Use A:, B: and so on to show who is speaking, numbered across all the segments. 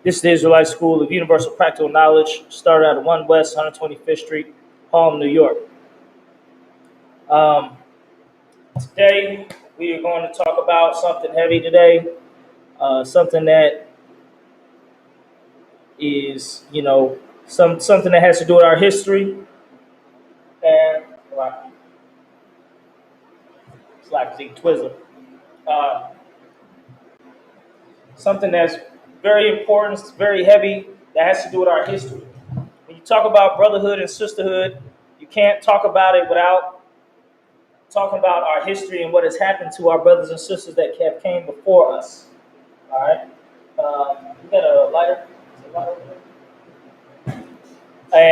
A: This is the Israelite School of Universal Practical Knowledge, started out at 1 West 125th Street, Harlem, New York. Today, we are going to talk about something heavy today, something that is, something that has to do with our history. And, it's like Twizzler. Uh, Something that's very important, very heavy, that has to do with our history. When you talk about brotherhood and sisterhood, you can't talk about it without talking about our history and what has happened to our brothers and sisters that have came before us. All right. You got a lighter? Is there a lighter over there?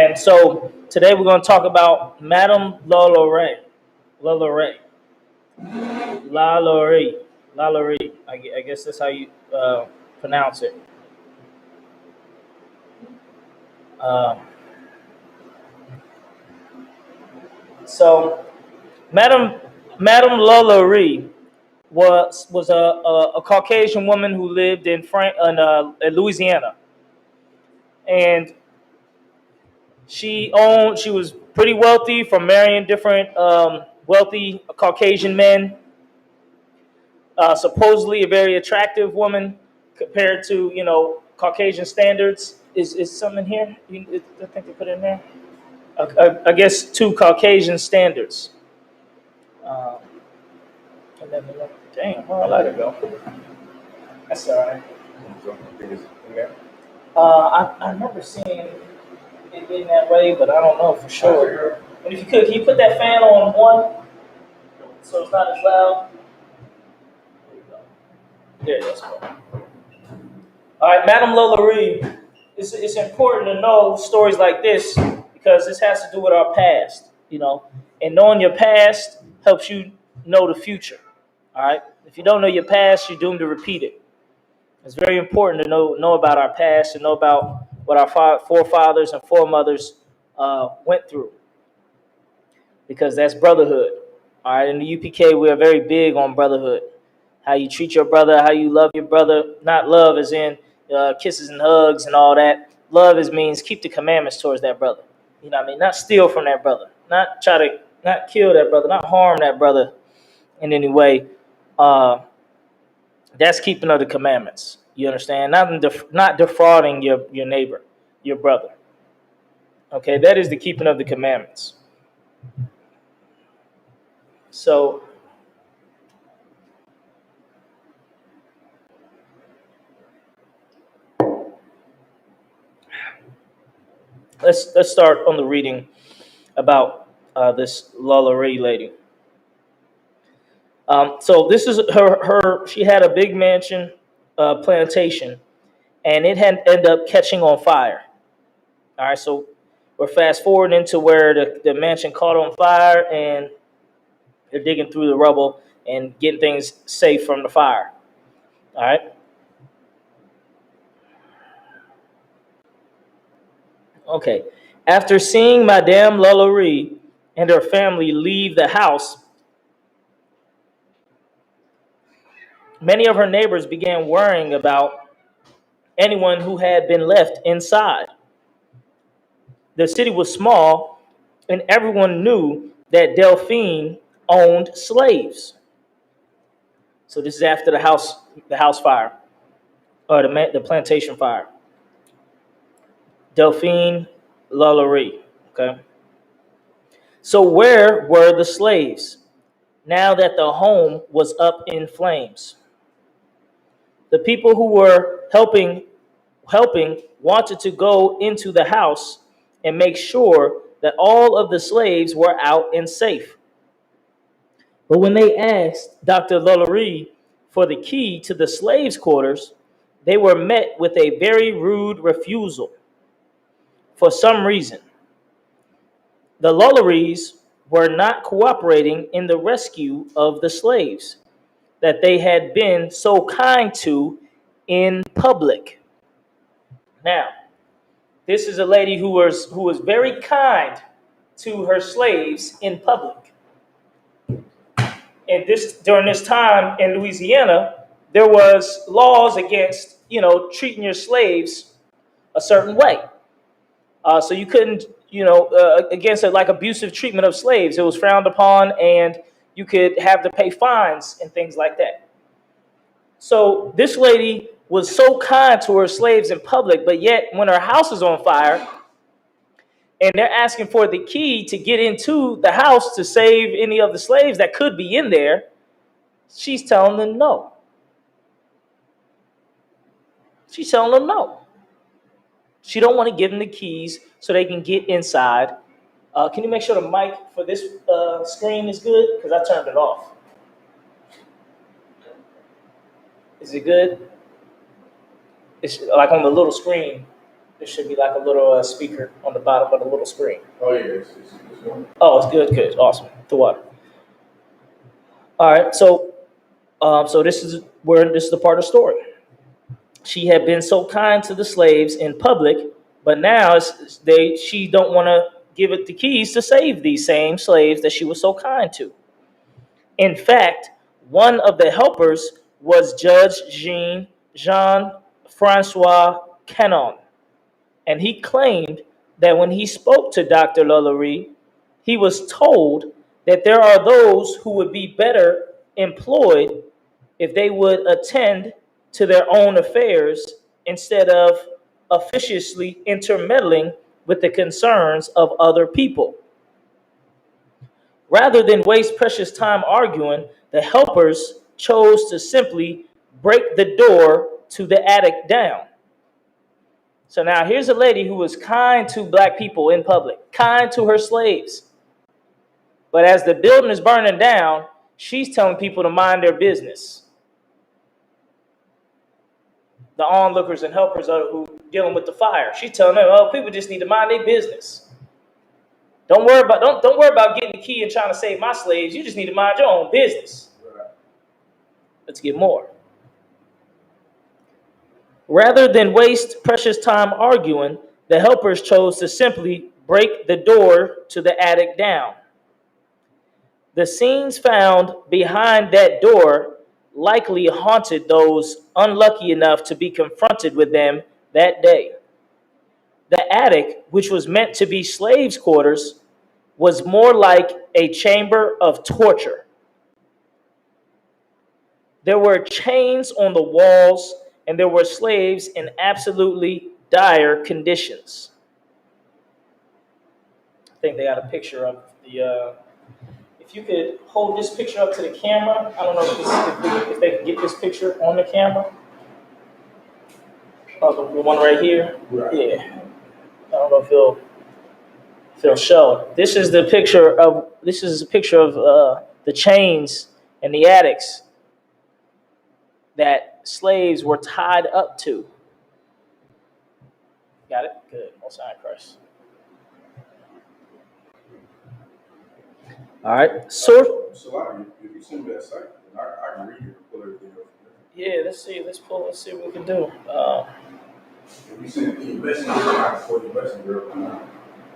A: And so today we're going to talk about Madame LaLaurie. LaLaurie. LaLaurie. LaLaurie. I guess that's how you pronounce it. So Madame LaLaurie was a Caucasian woman who lived in Louisiana, and she was pretty wealthy from marrying different wealthy Caucasian men. Supposedly a very attractive woman compared to Caucasian standards. Is something here? I think they put it in there. I guess to Caucasian standards. And then, damn, where I let it go? That's all right. I remember seeing it being that way, but I don't know for sure. But if you could, can you put that fan on one so it's not as loud? There it is. All right, Madame LaLaurie. It's important to know stories like this because this has to do with our past, and knowing your past helps you know the future. All right. If you don't know your past, you're doomed to repeat it. It's very important to know about our past and know about what our forefathers and foremothers went through, because that's brotherhood. All right. In the UPK, we are very big on brotherhood. How you treat your brother, how you love your brother. Not love as in kisses and hugs and all that. Love means keep the commandments towards that brother. You know what I mean? Not steal from that brother. Not kill that brother. Not harm that brother in any way. That's keeping of the commandments. You understand? Not defrauding your neighbor, your brother. Okay, that is the keeping of the commandments. So let's start on the reading about this LaLaurie lady. So this is her. She had a big mansion, plantation, and it had ended up catching on fire. All right, so we're fast forwarding into where the mansion caught on fire, and they're digging through the rubble and getting things safe from the fire. All right. Okay. After seeing Madame LaLaurie and her family leave the house, many of her neighbors began worrying about anyone who had been left inside. The city was small, and everyone knew that Delphine owned slaves. So this is after the house fire, or the plantation fire. Delphine LaLaurie. Okay. So where were the slaves now that the home was up in flames? The people who were helping wanted to go into the house and make sure that all of the slaves were out and safe. But when they asked Dr. LaLaurie for the key to the slaves' quarters, they were met with a very rude refusal. For some reason, the LaLauries were not cooperating in the rescue of the slaves that they had been so kind to in public. Now, this is a lady who was very kind to her slaves in public. And during this time in Louisiana, there was laws against, treating your slaves a certain way. So you couldn't, against like abusive treatment of slaves. It was frowned upon, and you could have to pay fines and things like that. So this lady was so kind to her slaves in public, but yet when her house is on fire and they're asking for the key to get into the house to save any of the slaves that could be in there, she's telling them no. She's telling them no. She don't want to give them the keys so they can get inside. Can you make sure the mic for this screen is good? Because I turned it off. Is it good? It's like on the little screen. There should be like a little speaker on the bottom of the little screen.
B: Oh, yeah. It's
A: Oh, it's good. Good. Awesome. The water. All right. So this is the part of the story. She had been so kind to the slaves in public, but now she don't want to give it the keys to save these same slaves that she was so kind to. In fact, one of the helpers was Judge Jean-Francois Canon, and he claimed that when he spoke to Dr. Lalaurie, he was told that there are those who would be better employed if they would attend to their own affairs instead of officiously intermeddling with the concerns of other people. Rather than waste precious time arguing, the helpers chose to simply break the door to the attic down. So now here's a lady who was kind to black people in public, kind to her slaves. But as the building is burning down, she's telling people to mind their business. The onlookers and helpers who dealing with the fire. She's telling them, oh, people just need to mind their business. Don't worry about getting the key and trying to save my slaves. You just need to mind your own business.
B: Right.
A: Let's get more. Rather than waste precious time arguing, the helpers chose to simply break the door to the attic down. The scenes found behind that door likely haunted those unlucky enough to be confronted with them that day. The attic, which was meant to be slaves' quarters, was more like a chamber of torture. There were chains on the walls, and there were slaves in absolutely dire conditions. I think they got a picture of the. If you could hold this picture up to the camera, I don't know if they can get this picture on the camera. Oh, the one right here.
B: Right.
A: Yeah. I don't know if it'll show. This is a picture of the chains and the attics that slaves were tied up to. Got it? Good. Most High Christ. All right. So
B: if you send me that site, then I can read it and pull everything up.
A: Yeah, let's see what we can do.
B: If you send me a messenger, I can pull the messenger up.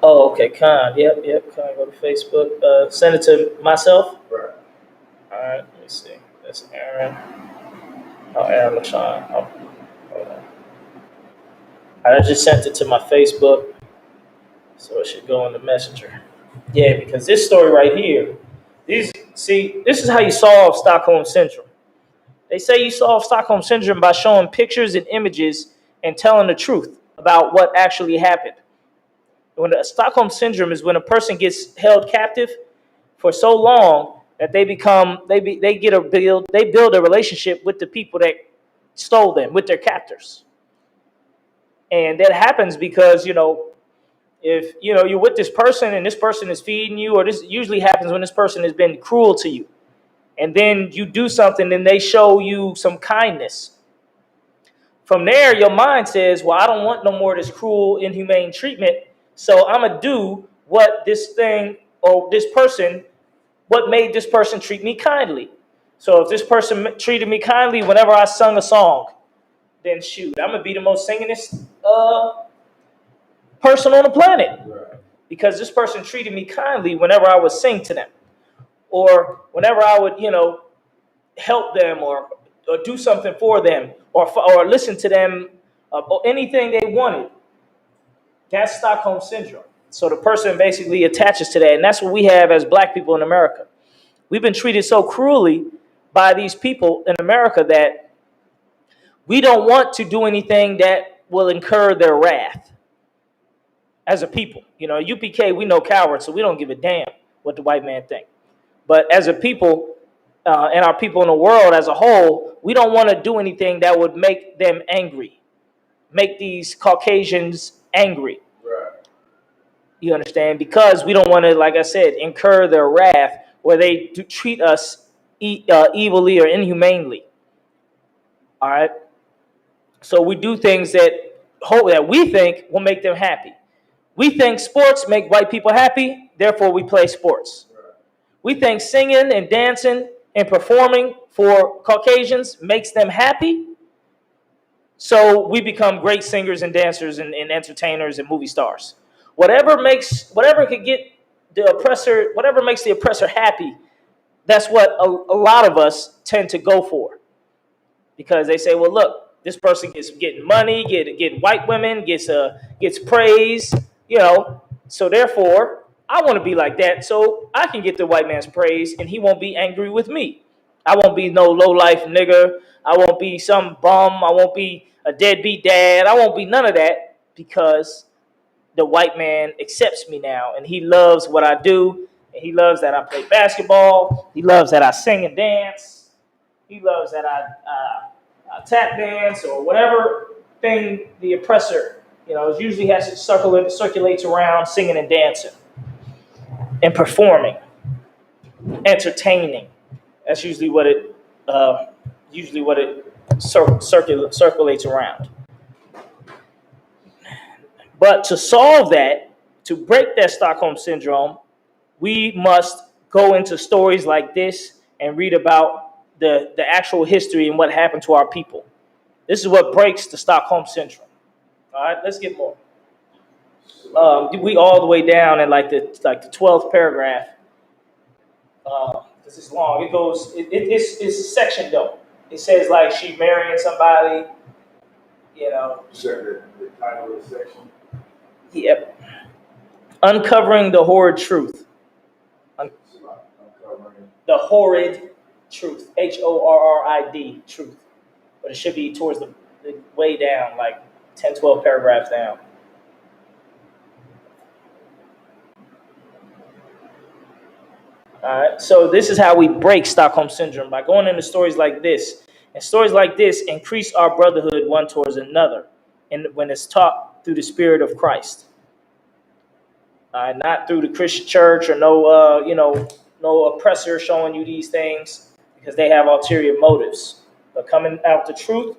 A: Oh, okay, Con. Yep. Con, go to Facebook. Send it to myself.
B: Right.
A: All right, let me see. That's Errand. Oh, Errand LaShawn. Oh, hold on. I just sent it to my Facebook, so it should go in the messenger. Yeah, because this story right here, this is how you solve Stockholm Syndrome. They say you solve Stockholm Syndrome by showing pictures and images and telling the truth about what actually happened. When the Stockholm Syndrome is when a person gets held captive for so long that they build a relationship with the people that stole them, with their captors. And that happens because, if you're with this person and this person is feeding you, or this usually happens when this person has been cruel to you, and then you do something and they show you some kindness. From there, your mind says, well, I don't want no more of this cruel, inhumane treatment, so I'm going to do what this thing or this person, what made this person treat me kindly. So if this person treated me kindly whenever I sung a song, then shoot, I'm going to be the most singingest person on the planet.
B: Right.
A: Because this person treated me kindly whenever I would sing to them. Or whenever I would, help them or do something for them or listen to them or anything they wanted. That's Stockholm syndrome. So the person basically attaches to that, and that's what we have as black people in America. We've been treated so cruelly by these people in America that we don't want to do anything that will incur their wrath as a people. You know, UPK, we know cowards, so we don't give a damn what the white man think. But as a people, and our people in the world as a whole, we don't want to do anything that would make them angry, make these Caucasians angry.
B: Right.
A: You understand? Because we don't want to, like I said, incur their wrath where they do treat us evilly or inhumanely. All right. So we do things that we think will make them happy. We think sports make white people happy, therefore we play sports.
B: Right.
A: We think singing and dancing and performing for Caucasians makes them happy, so we become great singers and dancers and entertainers and movie stars. Whatever could get the oppressor, whatever makes the oppressor happy, that's what a lot of us tend to go for. Because they say, well, look, this person gets getting money, getting white women, gets praise, you know. So therefore, I want to be like that, so I can get the white man's praise, and he won't be angry with me. I won't be no low life nigger. I won't be some bum. I won't be a deadbeat dad. I won't be none of that because the white man accepts me now, and he loves what I do, and he loves that I play basketball. He loves that I sing and dance. He loves that I tap dance or whatever thing the oppressor, usually has to circulates around singing and dancing and performing, entertaining. That's usually what it circulates around. But to solve that, to break that Stockholm syndrome, we must go into stories like this and read about the actual history and what happened to our people. This is what breaks the Stockholm syndrome. All right, let's get more. We all the way down in like the 12th paragraph. This is long. It goes. It's a section though. It says like she marrying somebody.
B: Is that the title of the section?
A: Yep. Uncovering the horrid truth.
B: Uncovering.
A: The horrid truth. HORRID truth. But it should be towards the way down, like 10, 12 paragraphs down. All right. So this is how we break Stockholm syndrome, by going into stories like this. And stories like this increase our brotherhood one towards another, and when it's taught through the Spirit of Christ. Not through the Christian church or no oppressor showing you these things because they have ulterior motives. But coming out the truth,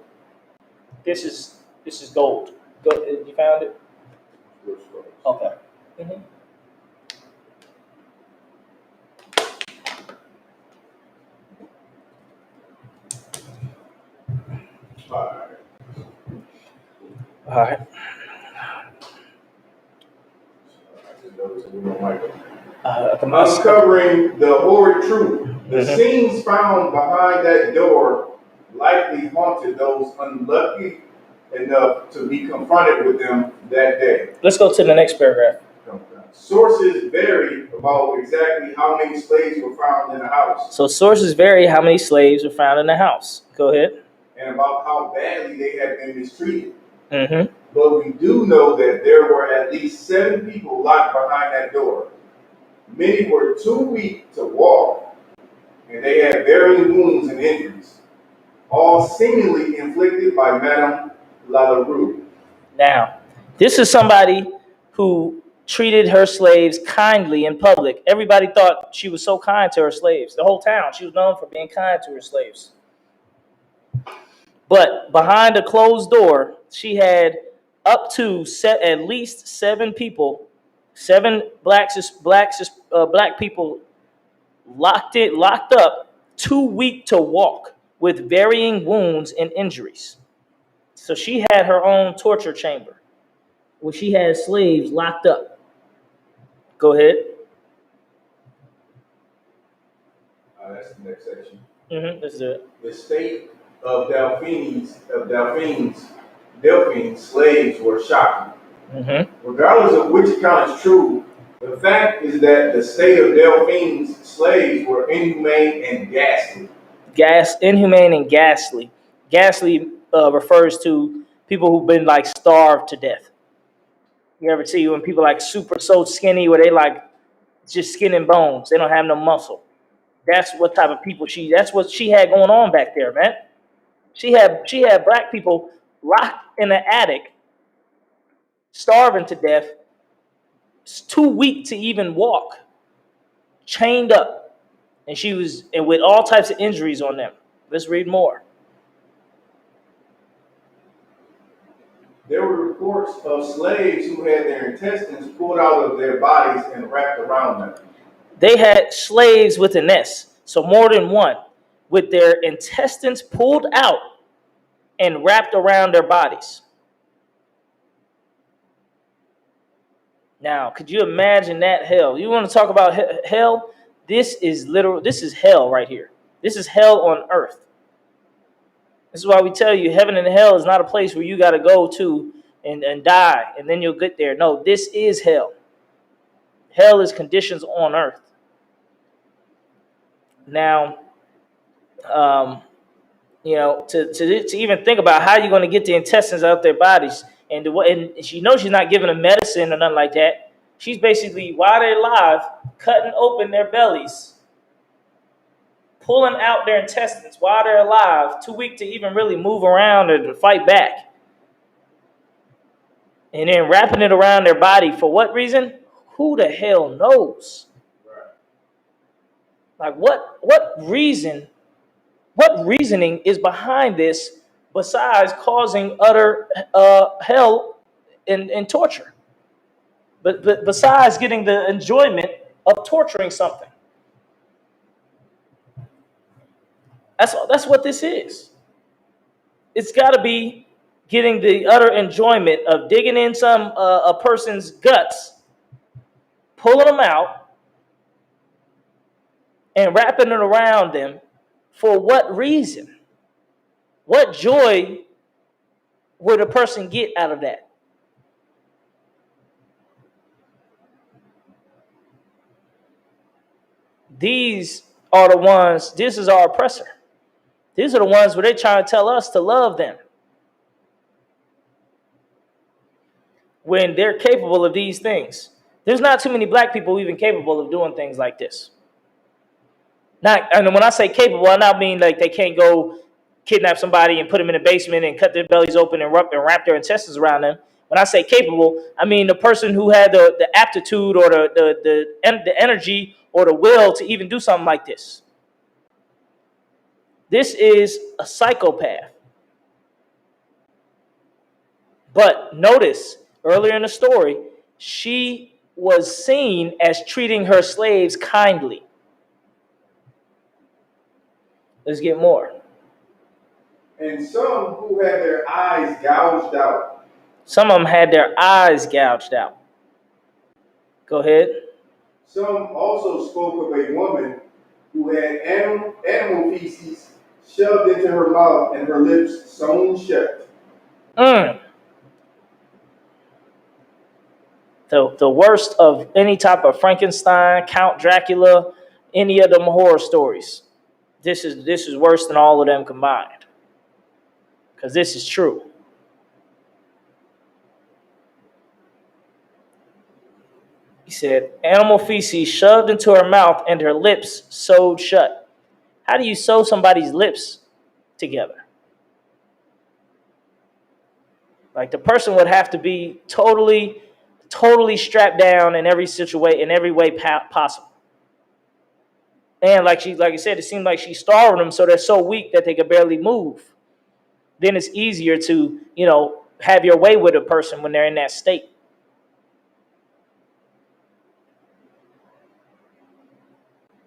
A: this is gold. You found it? Okay. Mm-hmm. All right.
B: Uncovering the horrid truth. The scenes found behind that door likely haunted those unlucky enough to be confronted with them that day.
A: Let's go to the next paragraph.
B: Sources vary about exactly how many slaves were found in the house.
A: So sources vary how many slaves were found in the house. Go ahead.
B: And about how badly they had been mistreated.
A: Mm-hmm.
B: But we do know that there were at least 7 people locked behind that door. Many were too weak to walk, and they had varying wounds and injuries, all seemingly inflicted by Madame Lalaurie.
A: Now, this is somebody who treated her slaves kindly in public. Everybody thought she was so kind to her slaves. The whole town, she was known for being kind to her slaves. But behind a closed door, she had up to at least 7 people, 7 black people locked up, too weak to walk, with varying wounds and injuries. So she had her own torture chamber where she had slaves locked up. Go ahead.
B: That's the next section.
A: Let's do it.
B: The state Delphine slaves were shocking.
A: Mm-hmm.
B: Regardless of which account is true, the fact is that the state of Delphine's slaves were inhumane and ghastly.
A: Inhumane and ghastly. Ghastly refers to people who've been like starved to death. You ever see when people like super so skinny where they like just skin and bones, they don't have no muscle. That's what type of people that's what she had going on back there, man. She had black people locked in the attic, starving to death, too weak to even walk, chained up, and she was and with all types of injuries on them. Let's read more.
B: There were reports of slaves who had their intestines pulled out of their bodies and wrapped around them.
A: They had slaves with an S, so more than one, with their intestines pulled out and wrapped around their bodies. Now, could you imagine that hell? You want to talk about hell? This is literal. This is hell right here. This is hell on earth. This is why we tell you heaven and hell is not a place where you got to go to and die and then you'll get there. No, this is hell. Hell is conditions on earth. Now, um, to even think about how you're going to get the intestines out their bodies, and she knows she's not giving them medicine or nothing like that. She's basically, while they're alive, cutting open their bellies, pulling out their intestines while they're alive, too weak to even really move around or to fight back, and then wrapping it around their body for what reason? Who the hell knows? Like what reason? What reasoning is behind this besides causing utter hell and torture? But besides getting the enjoyment of torturing something, that's what this is. It's got to be getting the utter enjoyment of digging in a person's guts, pulling them out, and wrapping it around them. For what reason? What joy would a person get out of that? These are the ones, this is our oppressor. These are the ones where they try to tell us to love them, when they're capable of these things. There's not too many black people even capable of doing things like this. Not, and when I say capable, I not mean like they can't go kidnap somebody and put them in a basement and cut their bellies open and wrap their intestines around them. When I say capable, I mean the person who had the aptitude or the energy or the will to even do something like this. This is a psychopath. But notice earlier in the story, she was seen as treating her slaves kindly. Let's get more.
B: And some who had their eyes gouged out.
A: Some of them had their eyes gouged out. Go ahead.
B: Some also spoke of a woman who had animal feces shoved into her mouth and her lips sewn shut.
A: Mm. The worst of any type of Frankenstein, Count Dracula, any of them horror stories. This is worse than all of them combined. Because this is true. He said, animal feces shoved into her mouth and her lips sewed shut. How do you sew somebody's lips together? Like the person would have to be totally strapped down in every situation, in every way possible. And like I said, it seemed like she's starving them, so they're so weak that they could barely move. Then it's easier to, have your way with a person when they're in that state.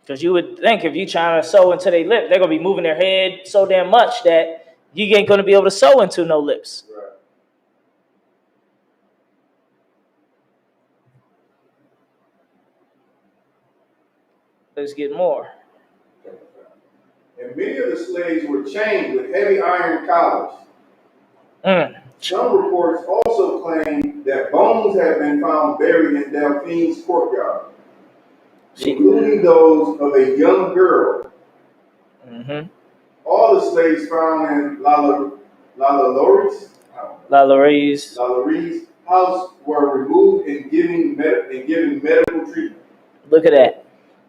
A: Because you would think if you're trying to sew into their lip, they're going to be moving their head so damn much that you ain't going to be able to sew into no lips.
B: Right.
A: Let's get more.
B: And and many of the slaves were chained with heavy iron collars. Some reports also claim that bones have been found buried in Delphine's courtyard, including those of a young girl. Mm-hmm. All the slaves found in Lalauries' house were removed and given medical treatment.
A: Look at that.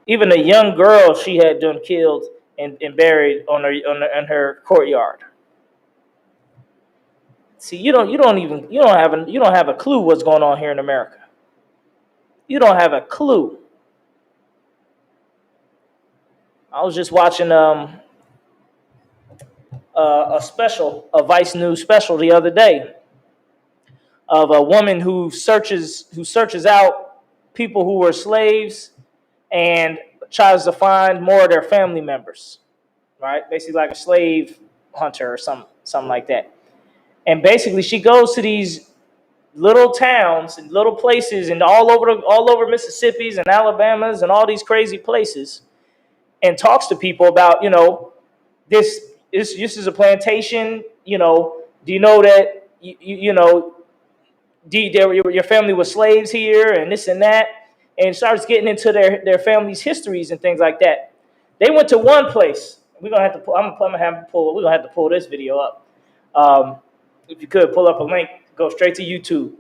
A: Even a young girl she had done killed and buried in her courtyard. See, you don't have a clue what's going on here in America. You don't have a clue. I was just watching a Vice News special the other day of a woman who searches out people who were slaves and tries to find more of their family members, right? Basically like a slave hunter or something like that. And basically she goes to these little towns and little places and all over Mississippi's and Alabama's and all these crazy places and talks to people about, this is a plantation, do you know that your family was slaves here and this and that, and starts getting into their family's histories and things like that. They went to one place. We're gonna have to we're gonna have to pull this video up. If you could pull up a link, go straight to YouTube.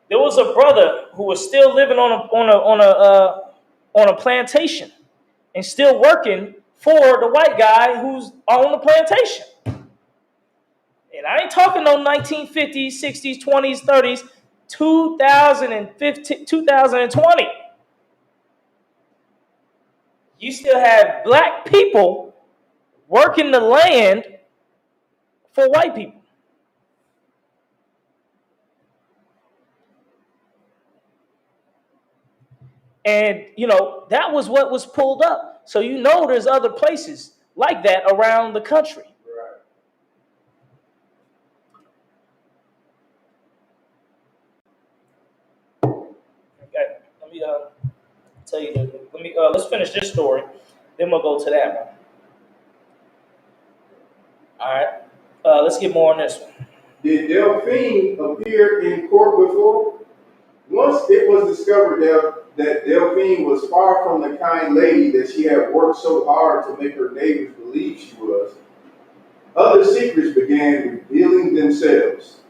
A: There was a brother who was still living on a plantation and still working for the white guy who's on the plantation. And I ain't talking no 1950s, 60s, 20s, 30s, 2015, 2020. You still have black people working the land for white people. And, that was what was pulled up. So, there's other places like that around the country. Okay, let me tell you this. Let's finish this story. Then we'll go to that one. All right. Let's get more on this one.
B: Did Delphine appear in court before? Once it was discovered that Delphine was far from the kind lady that she had worked so hard to make her neighbors believe she was, other secrets began revealing themselves.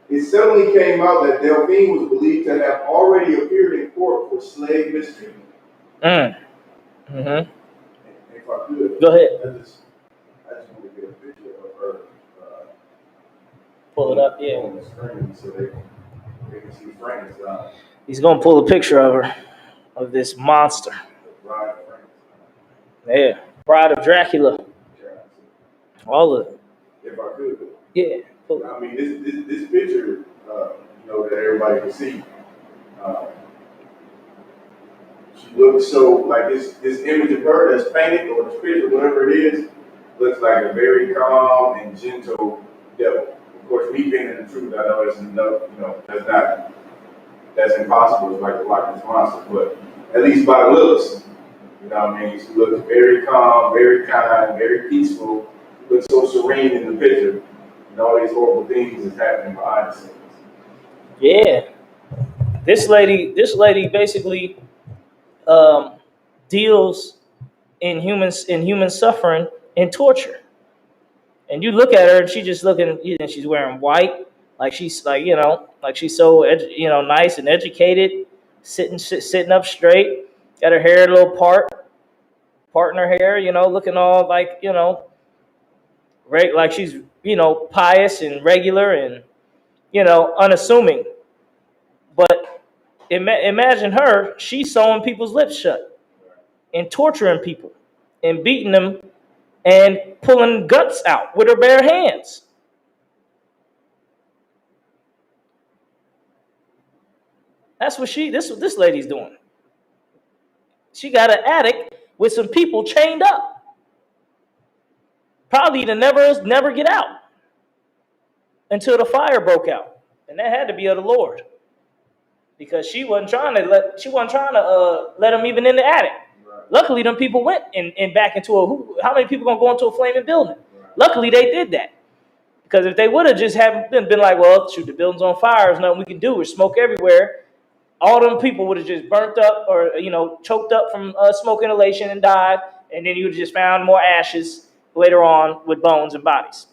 B: It suddenly came out that Delphine was believed to have already appeared in court for slave mistreatment. If I could,
A: go ahead.
B: I just want to get a picture of her.
A: Pull it up, yeah.
B: On the screen so they can see Frankenstein.
A: He's gonna pull a picture of her, of this monster.
B: Bride of Frankenstein.
A: Yeah, Bride of Dracula. All of it.
B: If I could.
A: Yeah.
B: I mean, this picture, that everybody can see. She looks so like this image of her that's painted, or this picture, whatever it is, looks like a very calm and gentle devil. Of course, me being in the truth, I know that's impossible. It's like to watch this monster, but at least by the looks, she looks very calm, very kind, very peaceful. Looks so serene in the picture. And all these horrible things is happening behind the scenes.
A: Yeah, this lady basically deals in human suffering and torture. And you look at her, and she's just looking. She's wearing white, like she's like she's so nice and educated, sitting up straight, got her hair a little part in her hair, looking all like like she's pious and regular and unassuming. But imagine her, she's sewing people's lips shut and torturing people and beating them and pulling guts out with her bare hands. That's what this lady's doing. She got an attic with some people chained up, probably to never get out until the fire broke out, and that had to be of the Lord, because she wasn't trying to let them even in the attic. Luckily, them people went and back into how many people gonna go into a flaming building? Luckily, they did that. Because if they would have just been like, well, shoot, the building's on fire, there's nothing we can do, there's smoke everywhere, all them people would have just burnt up or, choked up from smoke inhalation and died, and then you would have just found more ashes later on with bones and bodies.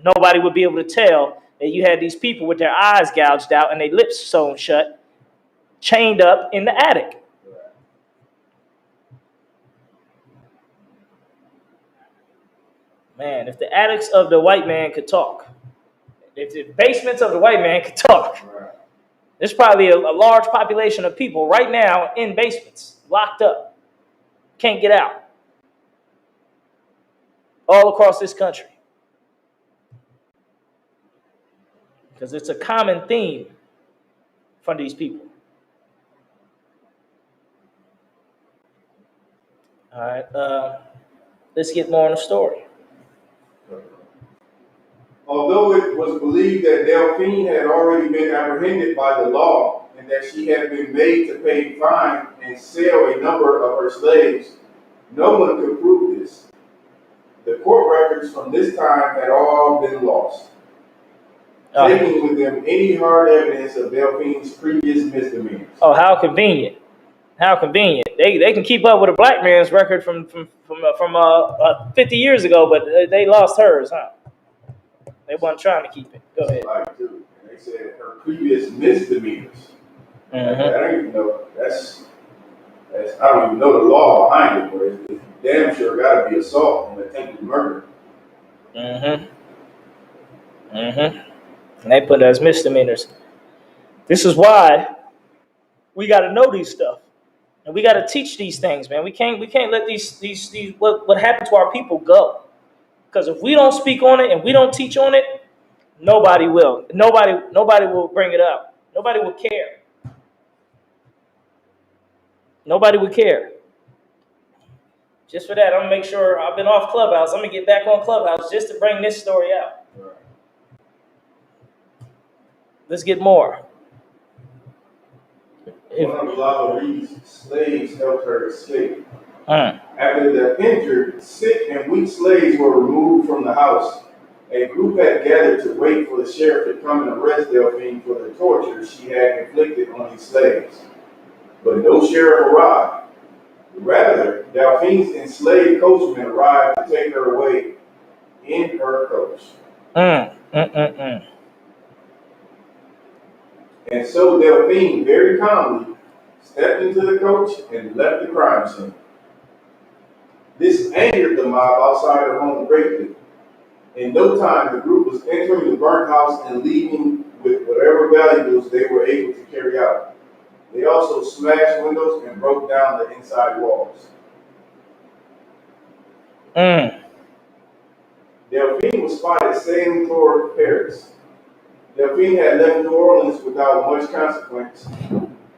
A: Nobody would be able to tell that you had these people with their eyes gouged out and their lips sewn shut, chained up in the attic. Man, if the attics of the white man could talk, if the basements of the white man could talk, there's probably a large population of people right now in basements, locked up, can't get out, all across this country. Because it's a common theme for these people. All right, let's get more on the story.
B: Although it was believed that Delphine had already been apprehended by the law and that she had been made to pay fine and sell a number of her slaves, no one could prove this. The court records from this time had all been lost, taking with them any hard evidence of Delphine's previous misdemeanors.
A: Oh, how convenient. How convenient. They can keep up with a black man's record from 50 years ago, but they lost hers, huh? They weren't trying to keep it. Go ahead.
B: And they said her previous misdemeanors.
A: Mm-hmm.
B: I don't even know. I don't even know the law behind it, but it's damn sure got to be assault and attempted murder.
A: Mm-hmm. Mm-hmm. And they put it as misdemeanors. This is why we got to know these stuff, and we got to teach these things, man. We can't let these what happened to our people go, because if we don't speak on it and we don't teach on it, nobody will. Nobody will bring it up. Nobody will care. Nobody would care. Just for that, I'm gonna make sure I've been off Clubhouse. I'm gonna get back on Clubhouse just to bring this story out. Let's get more.
B: One of Lala Reed's slaves helped her escape. After the injured, sick, and weak slaves were removed from the house, a group had gathered to wait for the sheriff to come and arrest Delphine for the torture she had inflicted on these slaves. But no sheriff arrived. Rather, Delphine's enslaved coachman arrived to take her away in her coach. And so Delphine very calmly stepped into the coach and left the crime scene. This angered the mob outside her home greatly. In no time, the group was entering the burnt house and leaving with whatever valuables they were able to carry out. They also smashed windows and broke down the inside walls. Delphine was spotted sailing toward Paris. Delphine had left New Orleans without much consequence,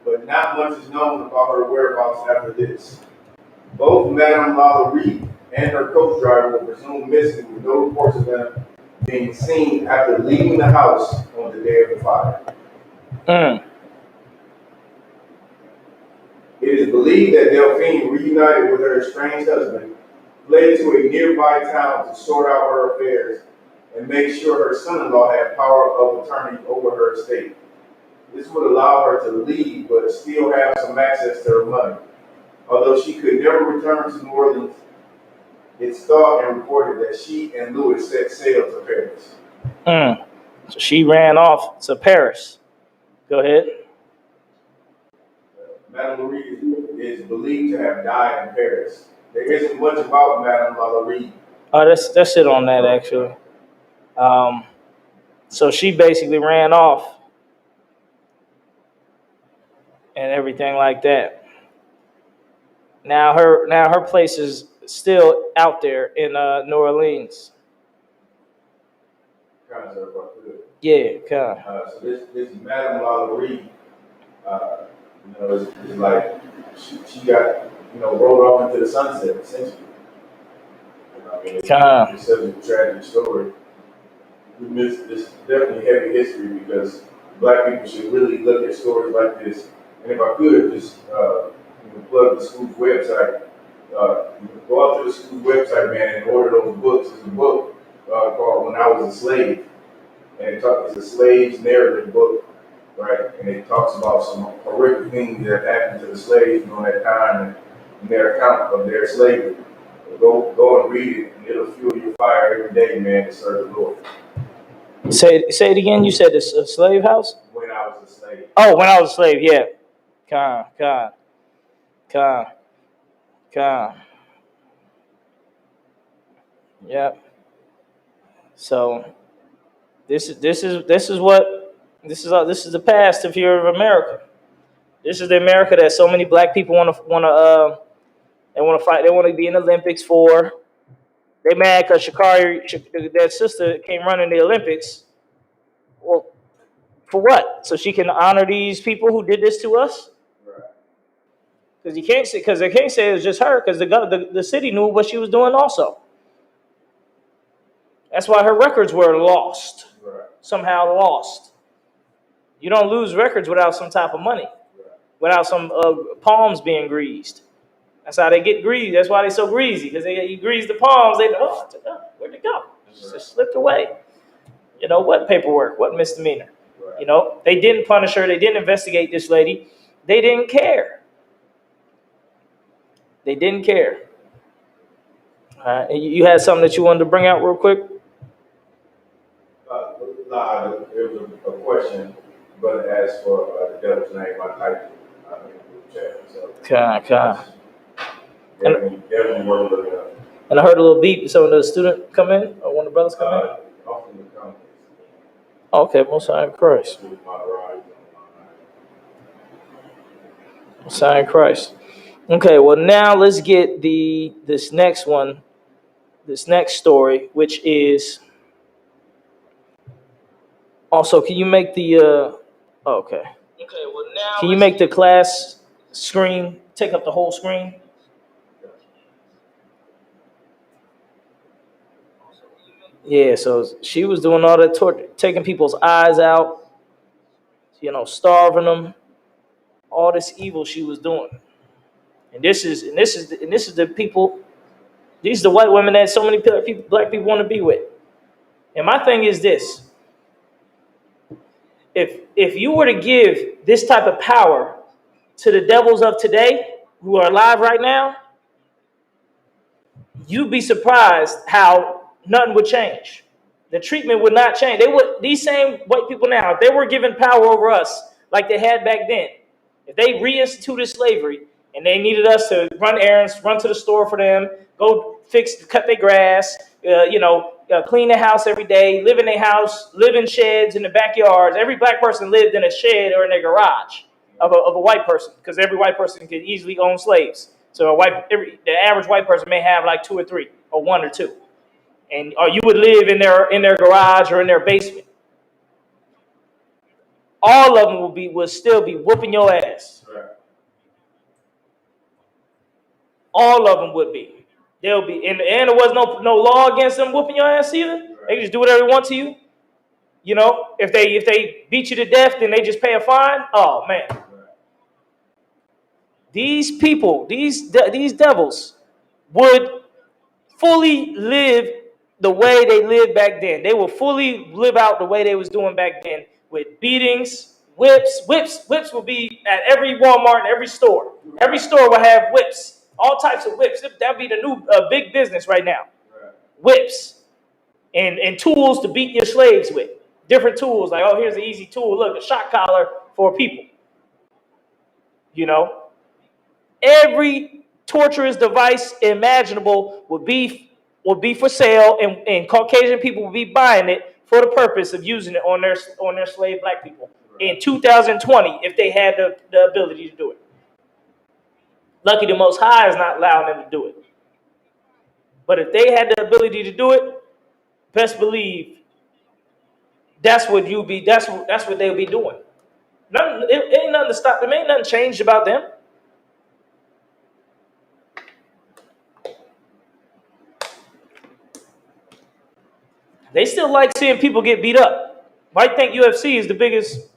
B: but not much is known about her whereabouts after this. Both Madame Lala Reed and her coach driver were presumed missing, with no reports of them being seen after leaving the house on the day of the fire. It is believed that Delphine, reunited with her estranged husband, fled to a nearby town to sort out her affairs and make sure her son-in-law had power of attorney over her estate. This would allow her to leave but still have some access to her money. Although she could never return to New Orleans, it's thought and reported that she and Louis set sail to Paris.
A: So she ran off to Paris. Go ahead.
B: Madame Reed is believed to have died in Paris. There isn't much about Madame Lala Reed.
A: Oh, that's it on that, actually. So she basically ran off and everything like that. Now her place is still out there in New Orleans. Yeah, kind of.
B: So this Madame Lala Reed, it's like she got rolled off into the sunset essentially. It's such a tragic story. We miss this definitely heavy history because Black people should really look at stories like this. And if I could just plug the school's website, Go out to the school website, man, and order those books. There's a book called When I Was a Slave, and it's a slave's narrative book, right? And it talks about some horrific things that happened to the slaves during that time and their account of their slavery. Go and read it, and it'll fuel your fire every day, man, to serve the Lord.
A: Say it again. You said it's a slave house?
B: When I was a slave.
A: Oh, when I was a slave, yeah. Con. Yep. So this is the past of here of America. This is the America that so many black people want to they want to fight. They want to be in the Olympics for. They mad because their sister, came running the Olympics. Well, for what? So she can honor these people who did this to us? Because they can't say it was just her, because the city knew what she was doing also. That's why her records were lost. Somehow lost. You don't lose records without some type of money, without some palms being greased. That's how they get greased. That's why they're so greasy, because you grease the palms. They where'd it go? It just slipped away. What paperwork? What misdemeanor? They didn't punish her. They didn't investigate this lady. They didn't care. They didn't care. You had something that you wanted to bring out real quick?
B: Nah, it was a question, but as for the devil's name, I typed it in the chat. So definitely worth looking up.
A: And I heard a little beep. Did some of the student come in, or one of the brothers come in?
B: Often the comments.
A: Okay, Most High in Christ. Most High in Christ. Okay, well now let's get this next story, which is also. Can you make the okay? Okay, well now. Can you make the class screen take up the whole screen? Yeah, so she was doing all that torture, taking people's eyes out, starving them, all this evil she was doing. And this is the people. These are the white women that so many black people want to be with. And my thing is this: if you were to give this type of power to the devils of today who are alive right now, you'd be surprised how nothing would change. The treatment would not change. These same white people now, if they were given power over us like they had back then, if they reinstituted slavery and they needed us to run errands, run to the store for them, go cut their grass, clean their house every day, live in their house, live in sheds in the backyards. Every black person lived in a shed or in their garage of a white person, because every white person could easily own slaves. So the average white person may have like 2 or 3 or 1 or 2. Or you would live in their garage or in their basement. All of them will still be whooping your ass. Right. All of them would be. They'll be, and there was no law against them whooping your ass either. Right. They just do whatever they want to you. If they beat you to death, then they just pay a fine. Oh man. Right. These people, these devils, would fully live the way they lived back then. They will fully live out the way they was doing back then, with beatings, whips. Whips will be at every Walmart and every store. Every store will have whips, all types of whips. That'd be the new big business right now. Whips and tools to beat your slaves with. Different tools, like, here's an easy tool. Look, a shock collar for people. Every torturous device imaginable would be for sale, and Caucasian people would be buying it for the purpose of using it on their slave black people in 2020, if they had the ability to do it. Lucky the Most High is not allowing them to do it. But if they had the ability to do it, best believe that's what they'll be doing. It ain't nothing to stop them. Ain't nothing changed about them. They still like seeing people get beat up. Why think UFC is the biggest,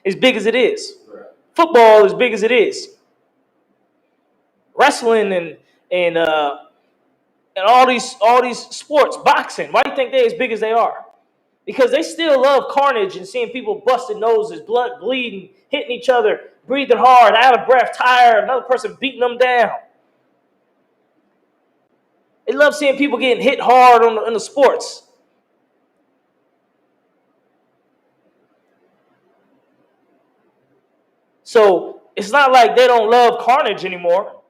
A: as big as it is? Right. Football as big as it is. Wrestling and all these sports, boxing. Why do you think they're as big as they are? Because they still love carnage and seeing people busting noses, blood bleeding, hitting each other, breathing hard, out of breath, tired, another person beating them down. They love seeing people getting hit hard in the sports. So it's not like they don't love carnage anymore.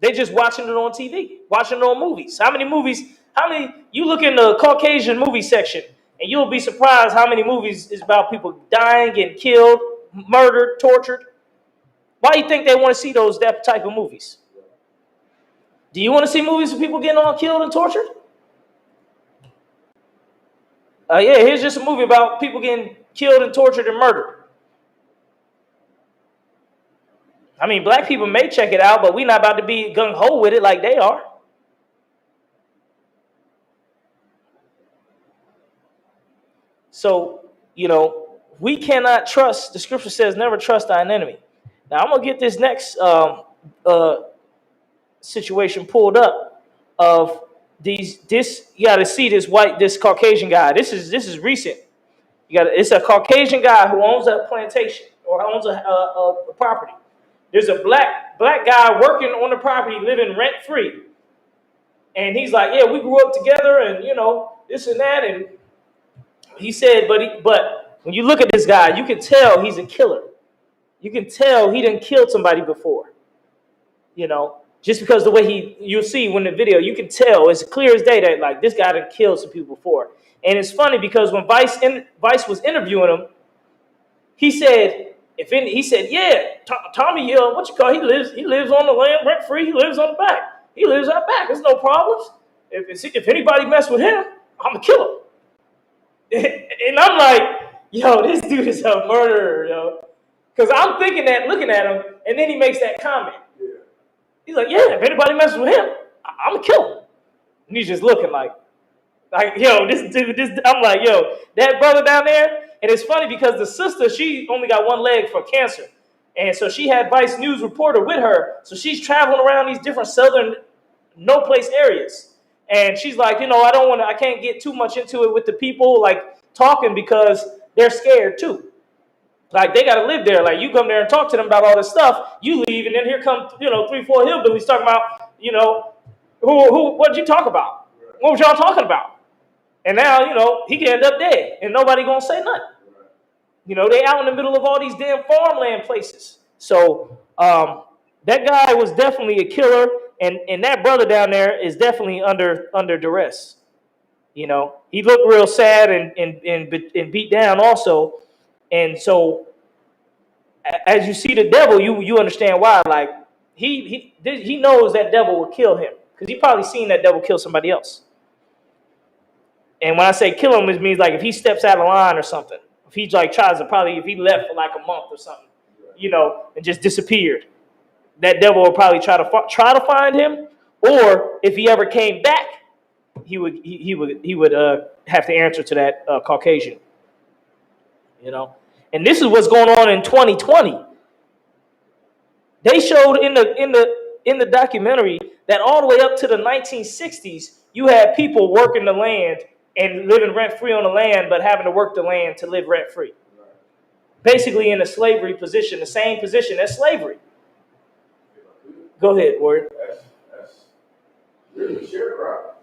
A: They just watching it on TV, watching it on movies. How many, you look in the Caucasian movie section and you'll be surprised how many movies is about people dying, getting killed, murdered, tortured. Why do you think they want to see that type of movies? Do you want to see movies of people getting all killed and tortured? Yeah, here's just a movie about people getting killed and tortured and murdered. I mean, black people may check it out, but we're not about to be gung-ho with it like they are. So, we cannot trust, the scripture says, never trust thine enemy. Now, I'm going to get this next situation pulled up of you got to see this Caucasian guy. This is recent. It's a Caucasian guy who owns a plantation or owns a property. There's a black guy working on the property, living rent free, and he's like, yeah, we grew up together, and this and that, and he said, but when you look at this guy, you can tell he's a killer. You can tell he didn't kill somebody before, just because the way you'll see when the video, you can tell it's clear as day that like this guy done killed some people before. And it's funny because when Vice was interviewing him, he said, yeah, Tommy, what you call? He lives on the land rent free. He lives on the back. He lives out back. There's no problems. If anybody mess with him, I'm gonna kill him. And I'm like, yo, this dude is a murderer, yo. Because I'm thinking that, looking at him, and then he makes that comment. He's like, yeah, if anybody messes with him, I'm gonna kill him. And he's just looking like, yo, this dude, I'm like, yo, that brother down there. And it's funny because the sister, she only got one leg for cancer. And so she had Vice News reporter with her. So she's traveling around these different southern no place areas. And she's like, I can't get too much into it with the people like talking because they're scared too. Like they got to live there. Like you come there and talk to them about all this stuff, you leave, and then here come 3-4 hillbillies talking about what'd you talk about? What was y'all talking about? And now he can end up dead, and nobody gonna say nothing. They out in the middle of all these damn farmland places. So that guy was definitely a killer, and that brother down there is definitely under duress. He looked real sad and beat down also. And so, as you see the devil, you understand why. Like he knows that devil will kill him because he probably seen that devil kill somebody else. And when I say kill him, it means like if he steps out of line or something. If he like tries to if he left for like a month or something, and just disappeared, that devil will probably try to find him. Or if he ever came back, he would have to answer to that Caucasian. And this is what's going on in 2020. They showed in the documentary that all the way up to the 1960s, you had people working the land and living rent free on the land, but having to work the land to live rent free. Basically, in a slavery position, the same position as slavery. Go ahead, Ward.
B: That's really sharecropping.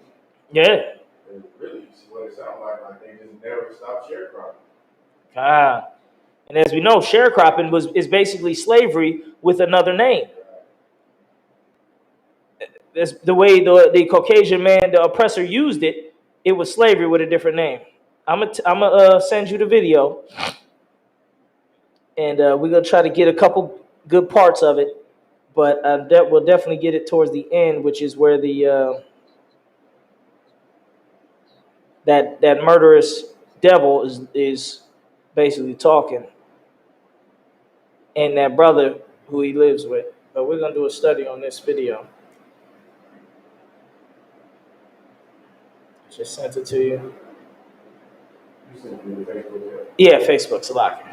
A: Yeah.
B: And really, what it sounds like they just never stopped sharecropping.
A: And as we know, sharecropping is basically slavery with another name. That's the way the Caucasian man, the oppressor, used it. It was slavery with a different name. I'm gonna send you the video, and we're gonna try to get a couple good parts of it. But we'll definitely get it towards the end, which is where the that murderous devil is basically talking, and that brother who he lives with. But we're gonna do a study on this video. Just sent it to you.
B: You sent it to Facebook.
A: Yeah, Facebook's a lot.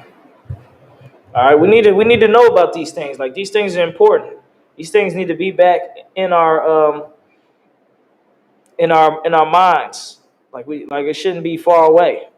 A: All right, we need to know about these things. Like these things are important. These things need to be back in our in our minds. Like it shouldn't be far away.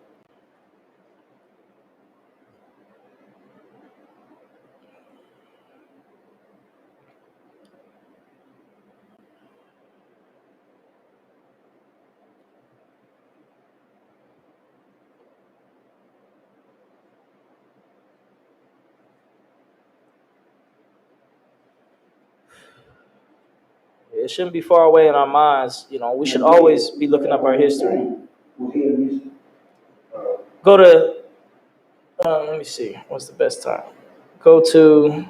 A: It shouldn't be far away in our minds. We should always be looking up our history. Go to, let me see, what's the best time? Go to,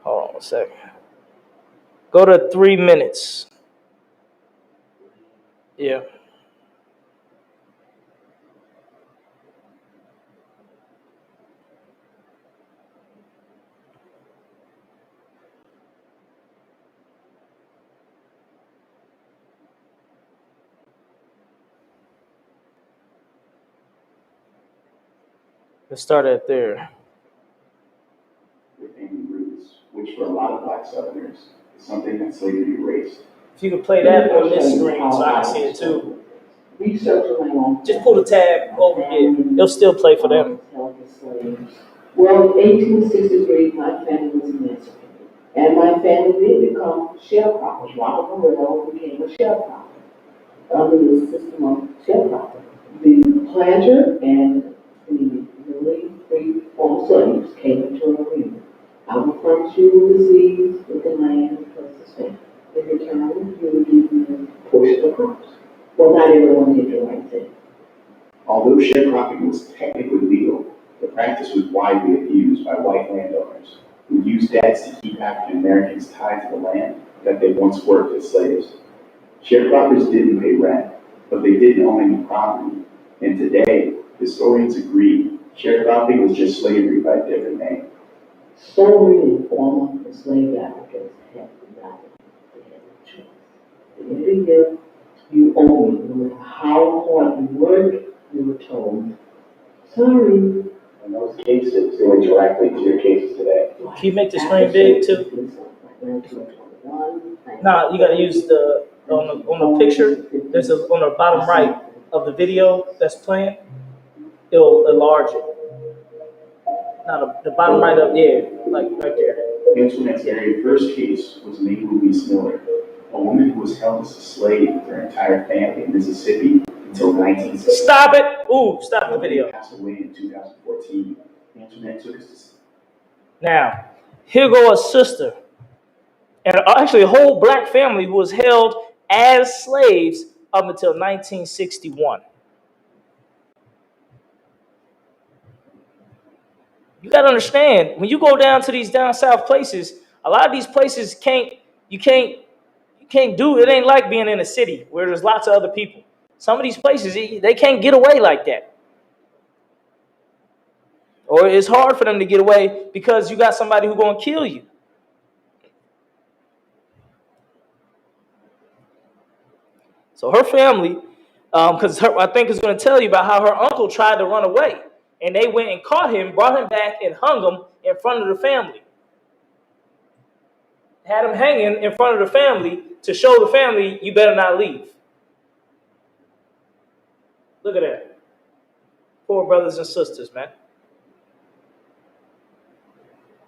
A: hold on a second. Go to 3 minutes. Yeah. Let's start at there.
C: Their family roots, which for a lot of Black Southerners is something that slavery erased.
A: If you could play that on this screen so I can see it too. Just pull the tab over here. It'll still play for them.
D: Well, in 1863, my family was emancipated. And my family did become sharecroppers. Robert Morrell became a sharecropper under the system of sharecropping. The planter and the newly freed former slaves came into an agreement. I will furnish you with the seeds, with the land, plus the stamp. In return, you will give me a portion of the crops. Well, not everyone did the right thing.
C: Although sharecropping was technically legal, the practice was widely abused by white landowners who used debts to keep African Americans tied to the land that they once worked as slaves. Sharecroppers didn't pay rent, but they didn't own any property. And today, historians agree sharecropping was just slavery by a different name.
D: So many former enslaved Africans had nothing. They had no choice. At the end of the year, you owe me. No matter how hard you work, you were told, sorry.
C: In those cases, they went directly to your cases today.
A: Can you make the screen big too? No, you gotta use the on the picture. There's on the bottom right of the video that's playing. It'll enlarge it. Now the bottom right up there, like right there.
C: Antoinette's very first case was Mabel Louise Miller, a woman who was held as a slave with her entire family in Mississippi until 1960.
A: Stop it! Ooh, stop the video.
C: She passed away in 2014. Antoinette took us to.
A: Now, here go a sister, and actually a whole black family who was held as slaves up until 1961. You got to understand, when you go down to these down south places, a lot of these places you can't do it. Ain't like being in a city where there's lots of other people. Some of these places, they can't get away like that. Or it's hard for them to get away because you got somebody who's going to kill you. So her family, because I think it's going to tell you about how her uncle tried to run away. And they went and caught him, brought him back, and hung him in front of the family. Had him hanging in front of the family to show the family, you better not leave. Look at that. Poor brothers and sisters, man.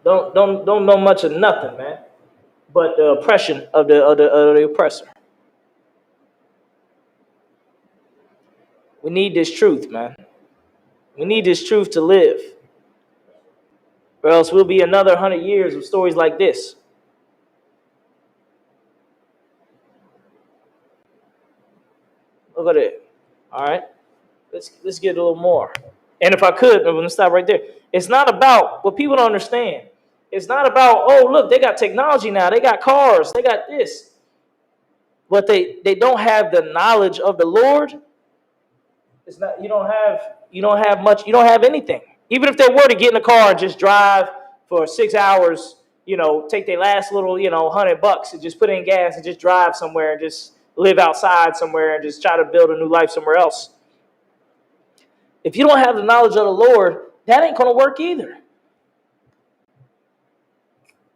A: Don't know much of nothing, man, but the oppression of the oppressor. We need this truth, man. We need this truth to live, or else we'll be another 100 years of stories like this. Look at it. All right, let's get a little more. And if I could, I'm gonna stop right there. It's not about what people don't understand. It's not about, oh, look, they got technology now. They got cars. They got this. But they don't have the knowledge of the Lord. It's not. You don't have much. You don't have anything. Even if they were to get in the car and just drive for 6 hours, take their last little, $100 and just put in gas and just drive somewhere and just live outside somewhere and just try to build a new life somewhere else. If you don't have the knowledge of the Lord, that ain't going to work either.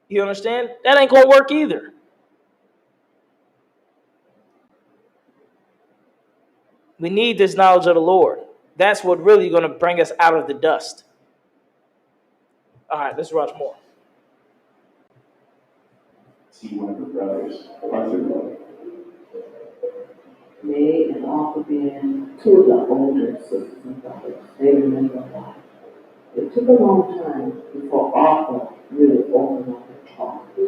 A: You understand? That ain't going to work either. We need this knowledge of the Lord. That's what really going to bring us out of the dust. All right, let's watch more.
C: See one of her brothers, Arthur brother.
D: They and also being two of the older sisters and brothers. They remember a lot. It took a long time before Arthur really opened up and talked.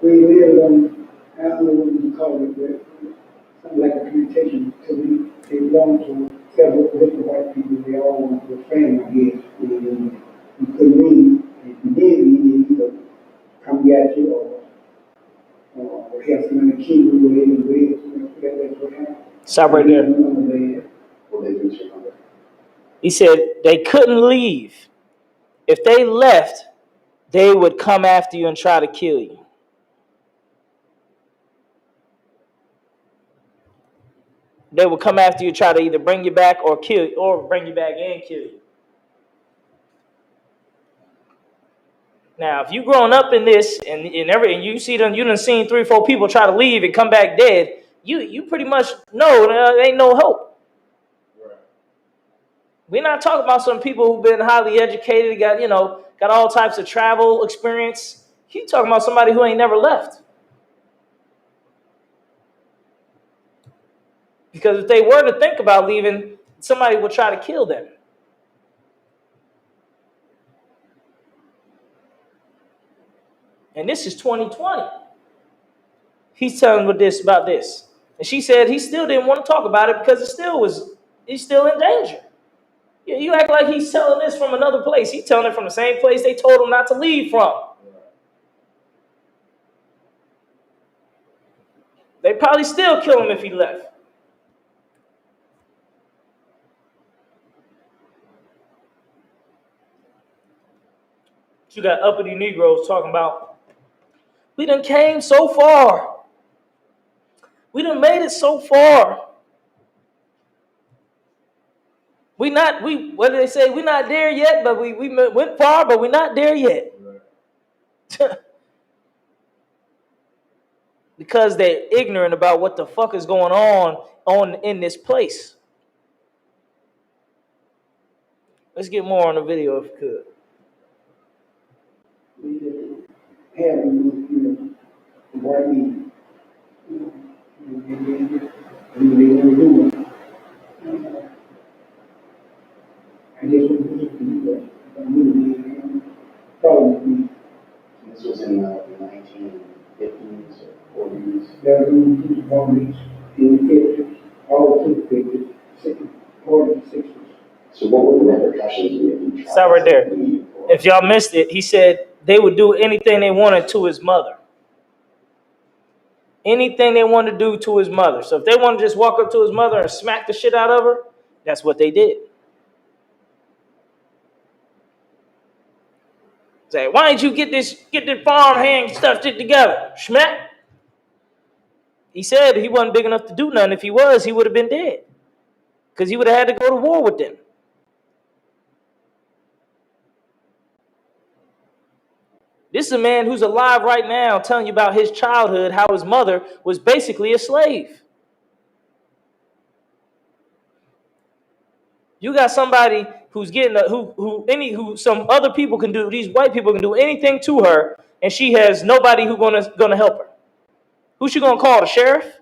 E: We lived on, I don't know what you call it, but something like a plantation. So they belonged to several different white people. They all were family, I guess. We couldn't leave. If we did leave, they either come get you or have somebody kill you with it and with. That's what happened.
A: Stop right there.
C: Well, they reached your mother.
A: He said they couldn't leave. If they left, they would come after you and try to kill you. They would come after you, try to either bring you back or kill you, or bring you back and kill you. Now, if you growing up in this and you see them, you done seen 3 or 4 people try to leave and come back dead, you pretty much know there ain't no hope.
B: Right.
A: We're not talking about some people who've been highly educated, got all types of travel experience. He's talking about somebody who ain't never left. Because if they were to think about leaving, somebody would try to kill them. And this is 2020. He's telling her this about this. And she said he still didn't want to talk about it because he's still in danger. You act like he's telling this from another place. He's telling it from the same place they told him not to leave from. They probably still kill him if he left. You got uppity Negroes talking about, we done came so far. We done made it so far. What do they say? We're not there yet, but we went far, but we're not there yet. Right. Because they're ignorant about what the fuck is going on in this place. Let's get more on the video if we could.
E: We having, white people, and they want to do it. I guess we can do that. Probably.
C: This was in the 1950s or 40s.
E: They're doing these bombings in the 50s, all through the 50s, 40s, 60s.
C: So what were the repercussions if you tried?
A: Stop right there. If y'all missed it, he said they would do anything they wanted to his mother. Anything they wanted to do to his mother. So if they wanted to just walk up to his mother and smack the shit out of her, that's what they did. Say, why didn't you get this farm hand stuff together? Schmack. He said he wasn't big enough to do nothing. If he was, he would have been dead. Because he would have had to go to war with them. This is a man who's alive right now telling you about his childhood, how his mother was basically a slave. You got somebody who's getting who some other people can do, these white people can do anything to her, and she has nobody who's gonna help her. Who's she gonna call? The sheriff?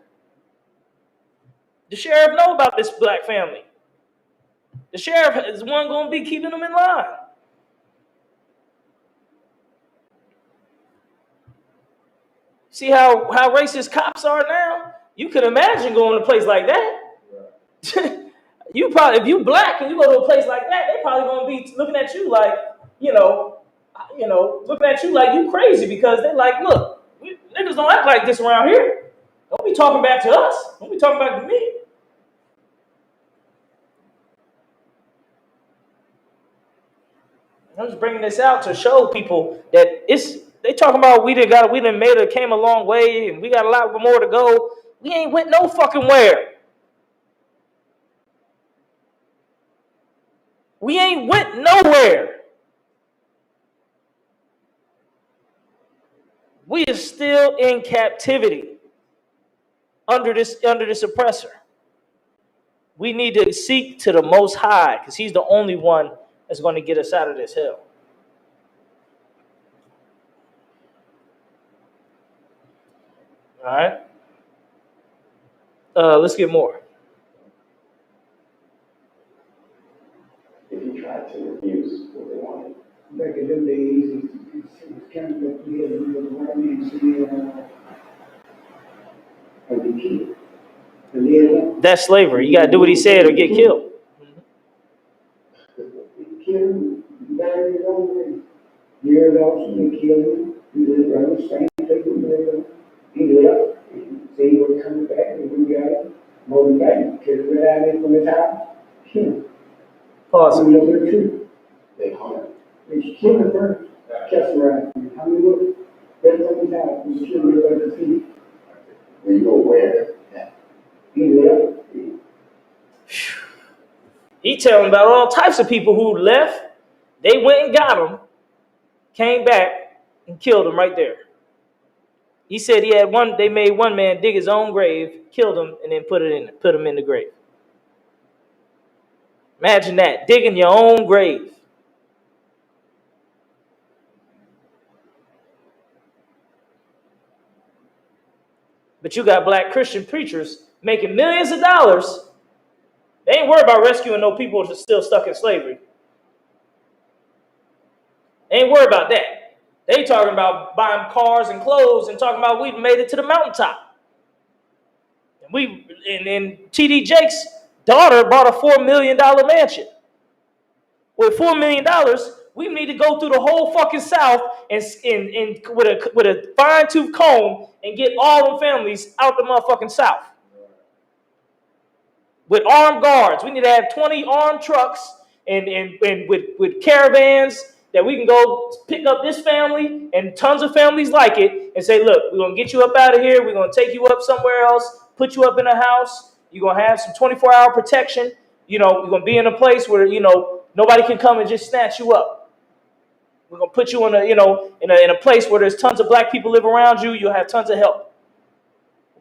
A: The sheriff know about this black family. The sheriff is the one gonna be keeping them in line. See how racist cops are now? You can imagine going to a place like that. Right. You probably, if you black and you go to a place like that, they probably gonna be looking at you like, looking at you like you crazy because they're like, look, niggas don't act like this around here. Don't be talking back to us. Don't be talking back to me. I'm just bringing this out to show people that they talking about we done came a long way and we got a lot more to go. We ain't went no fucking where. We ain't went nowhere. We are still in captivity under this oppressor. We need to seek to the Most High because He's the only one that's going to get us out of this hell. All right. Let's get more.
C: If you try to refuse what they wanted.
E: Back in them days, it was kind of like we had to do the white man saying, or be killed. And then,
A: That's slavery. You got to do what He said or get killed.
E: kill him, bury his own way. Years off, and they killed him. He lived around the same place we lived. He left, and said he was coming back, and we got him. Moving back, killed him right out from his house. Kill him.
A: Pause.
E: Hung him over the tree.
C: They hung him.
E: They killed him first. Kept him around. Hung him up. Right from his house. He killed him over the tree.
C: Were you aware that
E: He left.
A: He telling about all types of people who left. They went and got him, came back and killed him right there. He said he had one. They made one man dig his own grave, killed him, and then put him in the grave. Imagine that, digging your own grave. But you got black Christian preachers making millions of dollars. They ain't worried about rescuing no people that's still stuck in slavery. They ain't worried about that. They talking about buying cars and clothes and talking about we've made it to the mountaintop. And TD Jake's daughter bought a $4 million mansion. With $4 million, we need to go through the whole fucking South and with a fine-tooth comb and get all them families out the motherfucking South. With armed guards. We need to have 20 armed trucks and with caravans that we can go pick up this family and tons of families like it and say, look, we're going to get you up out of here. We're going to take you up somewhere else, put you up in a house. You're going to have some 24-hour protection. You're going to be in a place where, nobody can come and just snatch you up. We're going to put you in a place where there's tons of black people live around you. You'll have tons of help.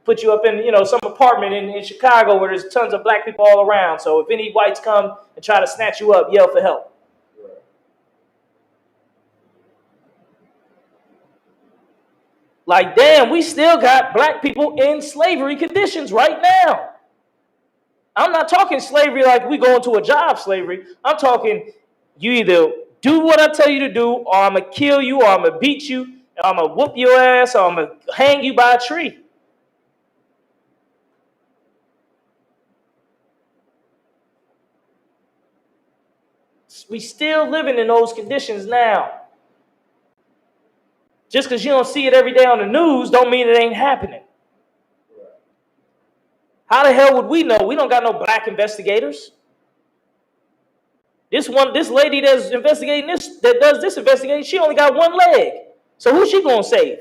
A: Put you up in, some apartment in Chicago where there's tons of black people all around. So if any whites come and try to snatch you up, yell for help. Like, damn, we still got black people in slavery conditions right now. I'm not talking slavery like we go into a job slavery. I'm talking you either do what I tell you to do, or I'm going to kill you, or I'm going to beat you, or I'm going to whoop your ass, or I'm going to hang you by a tree. We still living in those conditions now. Just because you don't see it every day on the news don't mean it ain't happening. How the hell would we know? We don't got no black investigators. This lady that's investigating this, that does this investigation, she only got one leg. So who's she gonna save?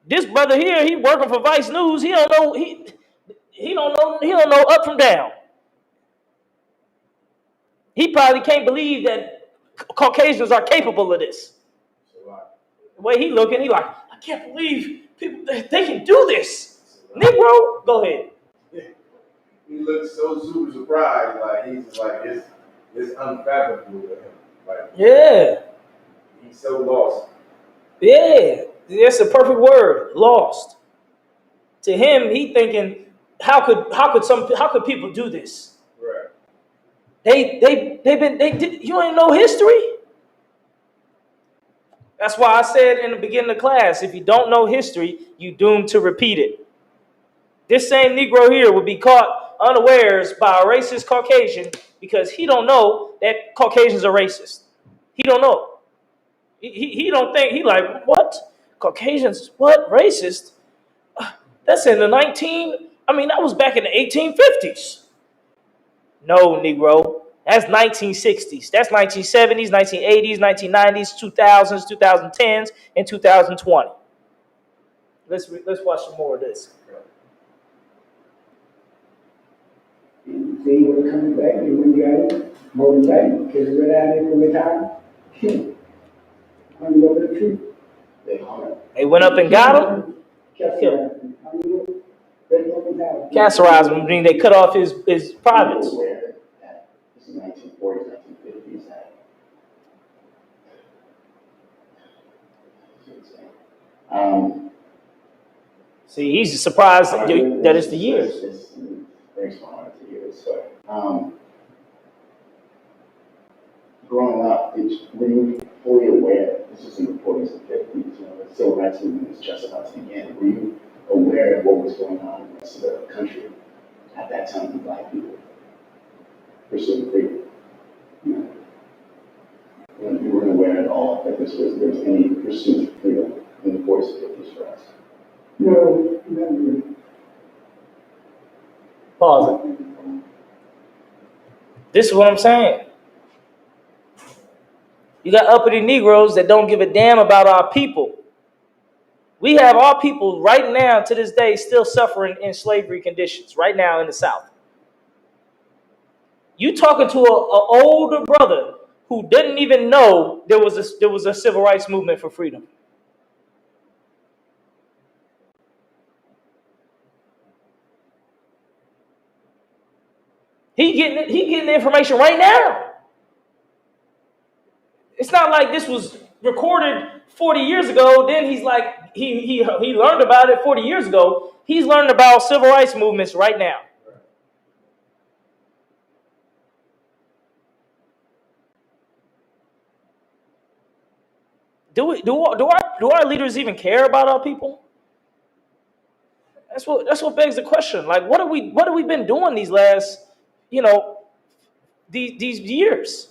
A: This brother here, he working for Vice News. He don't know up from down. He probably can't believe that Caucasians are capable of this. The way he looking, he like, I can't believe people they can do this. Negro, go ahead.
B: He looks so super surprised, like he's just like it's unfathomable to him. Like
A: Yeah.
B: he's so lost.
A: Yeah. That's the perfect word. Lost. To him, he thinking, how could people do this?
B: Right.
A: You ain't know history. That's why I said in the beginning of class, if you don't know history, you doomed to repeat it. This same Negro here would be caught unawares by a racist Caucasian because he don't know that Caucasians are racist. He don't know. He don't think, he like, what? Caucasians, what? Racist? That's in the that was back in the 1850s. No, Negro. That's 1960s. That's 1970s, 1980s, 1990s, 2000s, 2010s, and 2020. Let's watch some more of this.
E: They were coming back, they went got him, hold him back, because we were out there from the time. Hung over the tree.
C: They hung him.
A: They went up and got him.
E: Casserized him. Hung him up, right over the house.
A: Casserize him, meaning they cut off his privates.
C: People were aware that this is 1940s, 1950s, that it's insane.
A: See, he's surprised that it's the years.
C: It's very small, it's the years. So, growing up, were you fully aware, this is in the 40s and 50s, the civil rights movement was just about to begin. Were you aware of what was going on in the rest of the country at that time for Black people pursuing freedom? You weren't aware at all that there was any pursuit of freedom in the 40s and 50s for us.
E: No, not really.
A: Pause it. This is what I'm saying. You got uppity Negroes that don't give a damn about our people. We have our people right now to this day still suffering in slavery conditions right now in the South. You talking to an older brother who didn't even know there was a civil rights movement for freedom. He getting the information right now. It's not like this was recorded 40 years ago. Then he's like he learned about it 40 years ago. He's learned about civil rights movements right now. Do our leaders even care about our people? That's what begs the question. Like, what have we been doing these last, these years?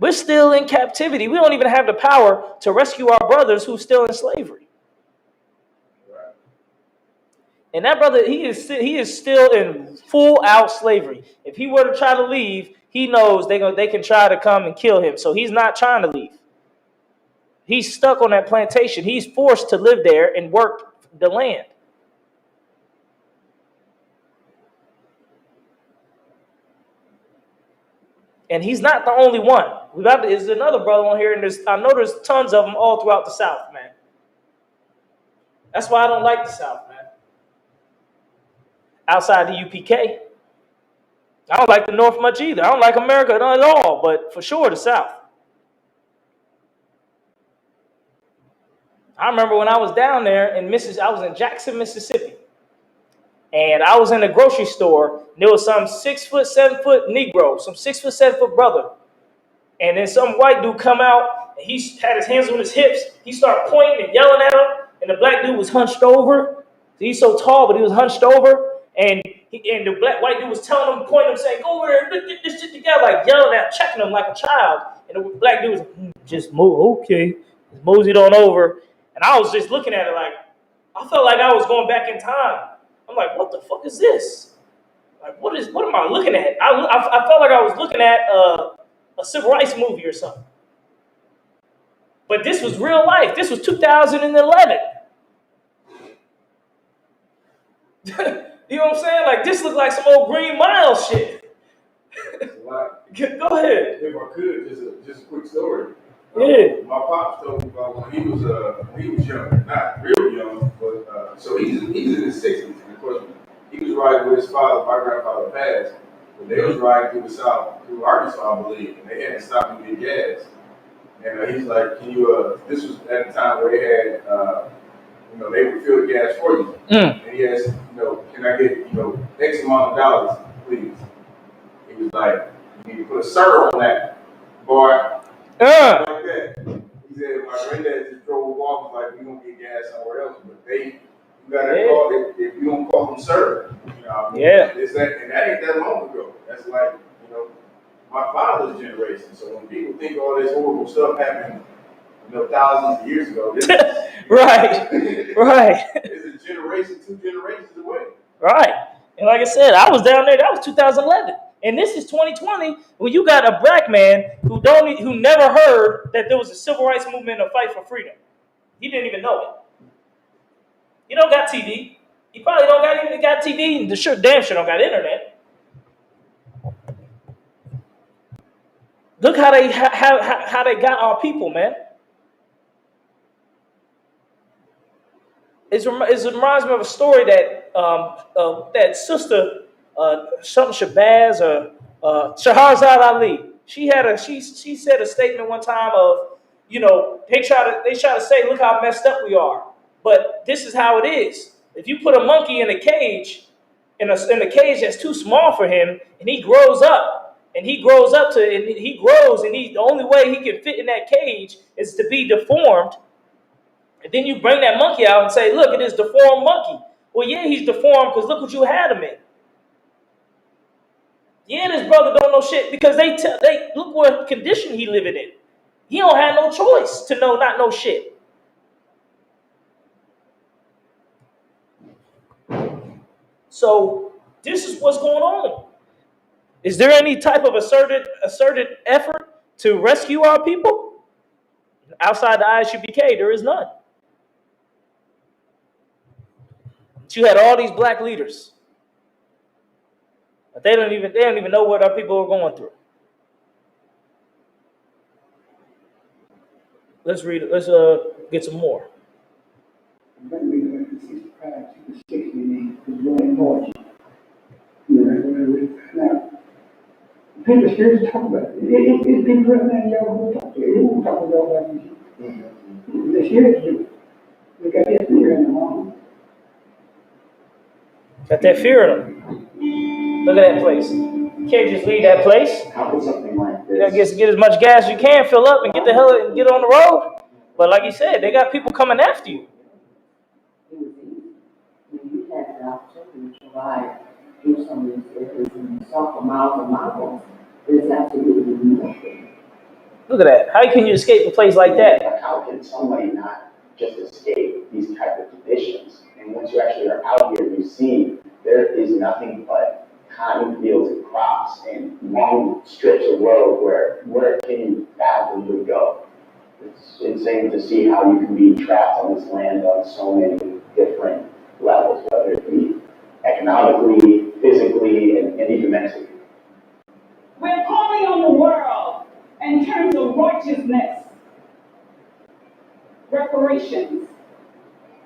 A: We're still in captivity. We don't even have the power to rescue our brothers who's still in slavery. And that brother, he is still in full out slavery. If he were to try to leave, he knows they can try to come and kill him. So he's not trying to leave. He's stuck on that plantation. He's forced to live there and work the land. And he's not the only one. There's another brother on here, and I know there's tons of them all throughout the South, man. That's why I don't like the South, man. Outside the UPK. I don't like the North much either. I don't like America not at all, but for sure the South. I remember when I was down there I was in Jackson, Mississippi. And I was in a grocery store, and there was some 6 foot, 7 foot Negro, some 6 foot, 7 foot brother. And then some white dude come out, and he had his hands on his hips. He started pointing and yelling at him, and the black dude was hunched over. He's so tall, but he was hunched over. And the white dude was telling him, pointing him, saying, "Go over there and get this shit together," like yelling at him, checking him like a child. And the black dude was like, "Just move, okay." Moseyed on over. And I was just looking at it like, I felt like I was going back in time. I'm like, what the fuck is this? Like, what am I looking at? I felt like I was looking at a civil rights movie or something. But this was real life. This was 2011. You know what I'm saying? Like, this looked like some old Green Mile shit. Go ahead.
B: If I could, just a quick story.
A: Yeah.
B: My pops told me about when he was young, not real young, but so he's in his 60s. And of course, he was riding with his father. My grandfather passed, but they was riding through the South, through Arkansas, I believe, and they had to stop and get gas. And he's like, "Can you?" This was at the time where they had, they would fill the gas for you. And he asked, "Can I get X amount of dollars, please?" He was like, "You need to put a sir on that, boy." Like that. He said, "My granddad just drove off, was like, we gonna get gas somewhere else, but you gotta call it if you don't call them sir." You know what I mean?
A: Yeah.
B: It's that, and that ain't that long ago. That's like, my father's generation. So when people think all this horrible stuff happened, thousands of years ago, this is,
A: Right.
B: it's a generation, 2 generations away.
A: Right. And like I said, I was down there. That was 2011. And this is 2020, when you got a black man who never heard that there was a civil rights movement, a fight for freedom. He didn't even know it. He don't got TV. He probably don't got even got TV. The sure damn sure don't got internet. Look how they got our people, man. It reminds me of a story that that sister something Shabazz or Shahrazad Ali. She said a statement one time of, they try to say, look how messed up we are, but this is how it is. If you put a monkey in a cage, in a cage that's too small for him, and he grows up, and he grows and the only way he can fit in that cage is to be deformed. And then you bring that monkey out and say, look, it is deformed monkey. Well, yeah, he's deformed because look what you had him in. Yeah, this brother don't know shit because they look what condition he living in. He don't have no choice to not know shit. So this is what's going on. Is there any type of asserted effort to rescue our people? Outside the ISUPK, there is none. But you had all these black leaders, but they don't even know what our people are going through. Let's read it. Let's get some more.
E: When we went to 65 to the 60, was really important. Now, people still talk about it. It's been right now, y'all go talk to it. Who will talk about it? They still do it. They got that fear in the home.
A: Got that fear in them. Look at that place. You can't just leave that place.
C: How could something like
A: You gotta
C: this?
A: get as much gas as you can, fill up, and get the hell and get on the road. But like you said, they got people coming after you.
D: It was easy. When you had the opportunity to ride through some of these areas and you saw for miles and miles, there's absolutely nothing.
A: Look at that. How can you escape a place like that?
C: Like, how can somebody not just escape these type of conditions? And once you actually are out here, you see there is nothing but cotton fields and crops and long strips of road where can you fathom go? It's insane to see how you can be trapped on this land on so many different levels, whether it be economically, physically, and even mentally.
F: We're calling on the world in terms of righteousness, reparations.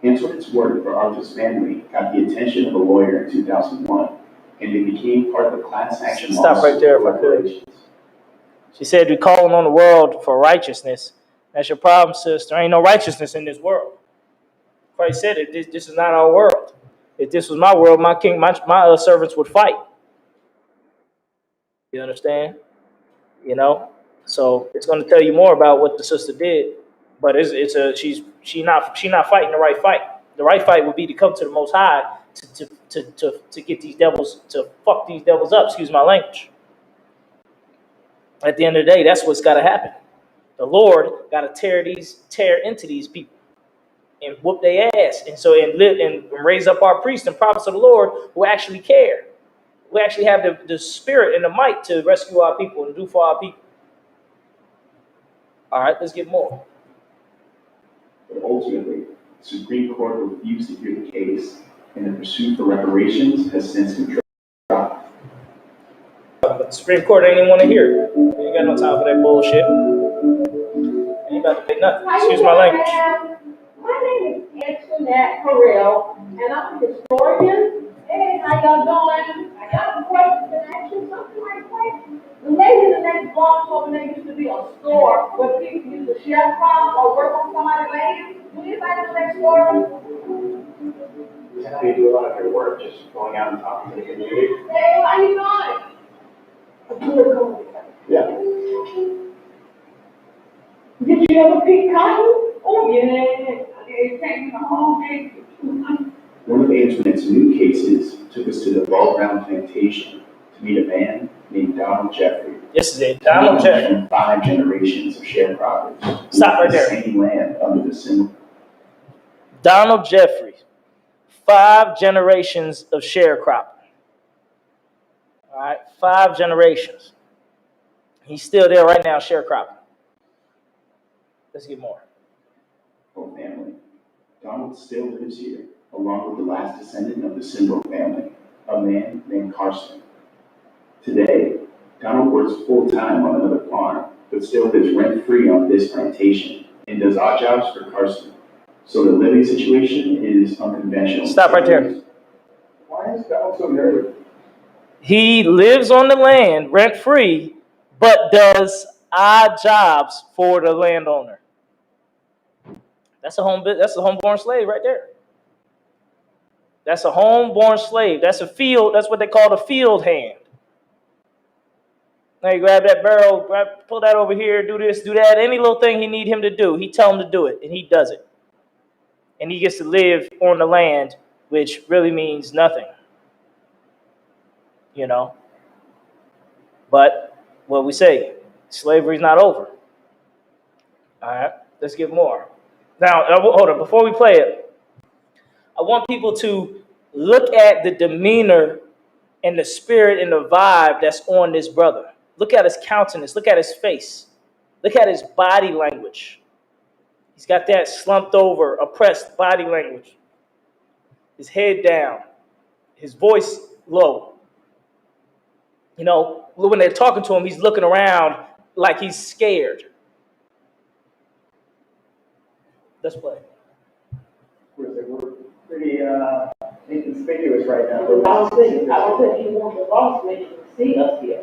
C: Antoinette's work for Arthur's family got the attention of a lawyer in 2001, and it became part of the class action
A: Stop right there if I could.
C: reparations.
A: She said, "We're calling on the world for righteousness." That's your problem, sis. There ain't no righteousness in this world. Christ said it. This is not our world. If this was my world, my king, my servants would fight. You understand? So it's going to tell you more about what the sister did, but she's not fighting the right fight. The right fight would be to come to the Most High to get these devils, to fuck these devils up. Excuse my language. At the end of the day, that's what's got to happen. The Lord got to tear into these people and whoop their ass, and raise up our priests and prophets of the Lord who actually care, who actually have the spirit and the might to rescue our people and do for our people. All right, let's get more.
C: But ultimately, the Supreme Court refused to hear the case, and the pursuit for reparations has since been dropped.
A: But the Supreme Court ain't even want to hear it. They ain't got no time for that bullshit. Ain't about to pay nothing. Excuse my language.
G: My name is Antoinette Harrell, and I'm a historian. Hey, how y'all doing? I got a question to ask you, something like that. The lady in the next block told me there used to be a store where people used to share from or work on somebody's land. Do you guys know that story?
C: Is that how you do a lot of your work, just going out and talking to the community?
G: Hey, how you doing?
C: Yeah.
G: Did you ever pick cotton? Oh, yeah. It came from the whole thing.
C: One of Antoinette's new cases took us to the Ball Ground Plantation to meet a man named Donald Jeffrey.
A: This is it. Donald Jeffrey.
C: From 5 generations of sharecroppers.
A: Stop right there.
C: Same land under the symbol.
A: Donald Jeffrey. 5 generations of sharecropping. All right, 5 generations. He's still there right now, sharecropping. Let's get more.
C: Whole family. Donald still lives here along with the last descendant of the Simbro family, a man named Carson. Today, Donald works full-time on another farm, but still lives rent-free on this plantation and does odd jobs for Carson. So the living situation is unconventional.
A: Stop right there.
B: Why is Donald so nervous?
A: He lives on the land rent-free, but does odd jobs for the landowner. That's a homeborn slave right there. That's a homeborn slave. That's a field. That's what they call a field hand. Now you grab that barrel, pull that over here, do this, do that. Any little thing he need him to do, he tell him to do it, and he does it. And he gets to live on the land, which really means nothing. You know. But what we say, slavery's not over. All right, let's get more. Now, hold on. Before we play it, I want people to look at the demeanor and the spirit and the vibe that's on this brother. Look at his countenance. Look at his face. Look at his body language. He's got that slumped over, oppressed body language. His head down. His voice low. You know, when they're talking to him, he's looking around like he's scared. Let's play.
H: We're pretty inconspicuous right now.
D: I don't think he wants the boss lady to see us here.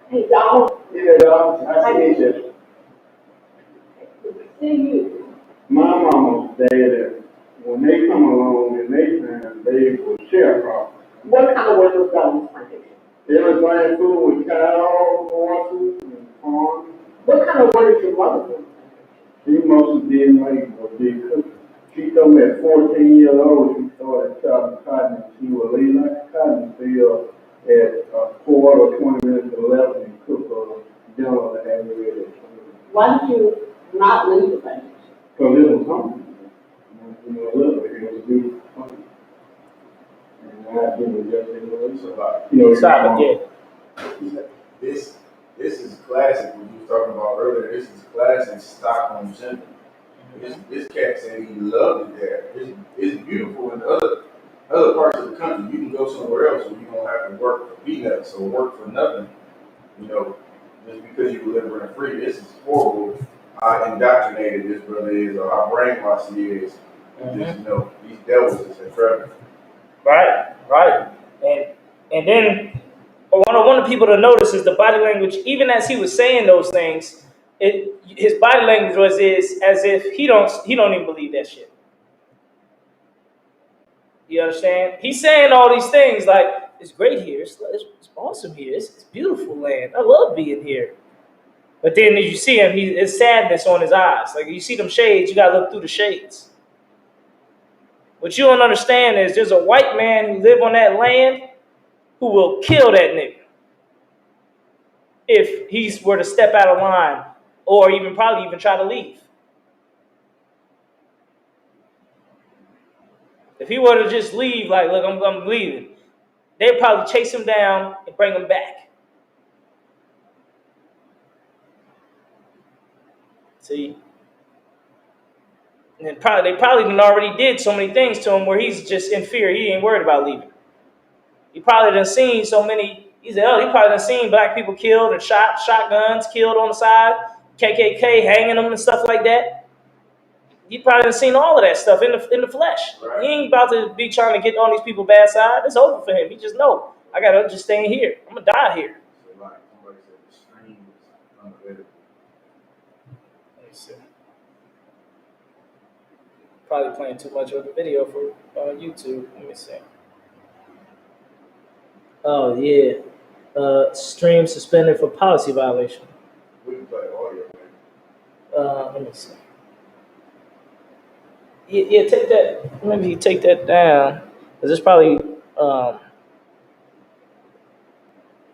D: Hey, Donald.
H: Yeah, dog, I see you.
D: Good to see you.
E: My mama said that when they come along in their time, they will sharecroppers.
D: What kind of work was done on this plantation?
E: Everything food with cows, horses, and farms.
D: What kind of work did your mother do?
E: She mostly did like what they cook. She told me at 14 years old, she started chopping cotton. She would lay like a cotton field at a quarter or 20 minutes to 11 and cook dinner and have it ready.
D: Why did you not leave the plantation?
E: Because it was hungry. You know, look, it was beautiful. And I didn't just, it's a lot. You know,
A: Stop again.
B: This is classic. What you were talking about earlier. This is classic Stockholm syndrome. This cat said he loved it there. It's beautiful in other parts of the country. You can go somewhere else and you don't have to work for peanuts or work for nothing. You know, just because you live rent free. This is horrible. How indoctrinated this brother is, or how brainwashed he is. Just, you know, these devils is incredible.
A: Right. And then what I want people to notice is the body language. Even as he was saying those things, his body language is as if he don't even believe that shit. You understand? He's saying all these things like, it's great here, it's awesome here, it's beautiful land, I love being here. But then as you see him, there's sadness on his eyes. Like you see them shades, you gotta look through the shades. What you don't understand is there's a white man who live on that land who will kill that nigga if he were to step out of line or probably even try to leave. If he were to just leave, like, look, I'm leaving, they'd probably chase him down and bring him back. See? And they probably already did so many things to him where he's just in fear. He ain't worried about leaving. He probably done seen so many. He probably done seen black people killed and shotguns killed on the side, KKK hanging them and stuff like that. He probably done seen all of that stuff in the flesh. Right. He ain't about to be trying to get on these people bad side. It's over for him. He just know, I gotta just stay in here. I'm gonna die here.
B: Somebody said the stream is unavailable.
A: Let me see. Probably playing too much of the video for YouTube. Let me see. Oh yeah, stream suspended for policy violation.
B: We can play audio.
A: Let me see. Yeah, take that. Maybe you take that down, cause it's probably.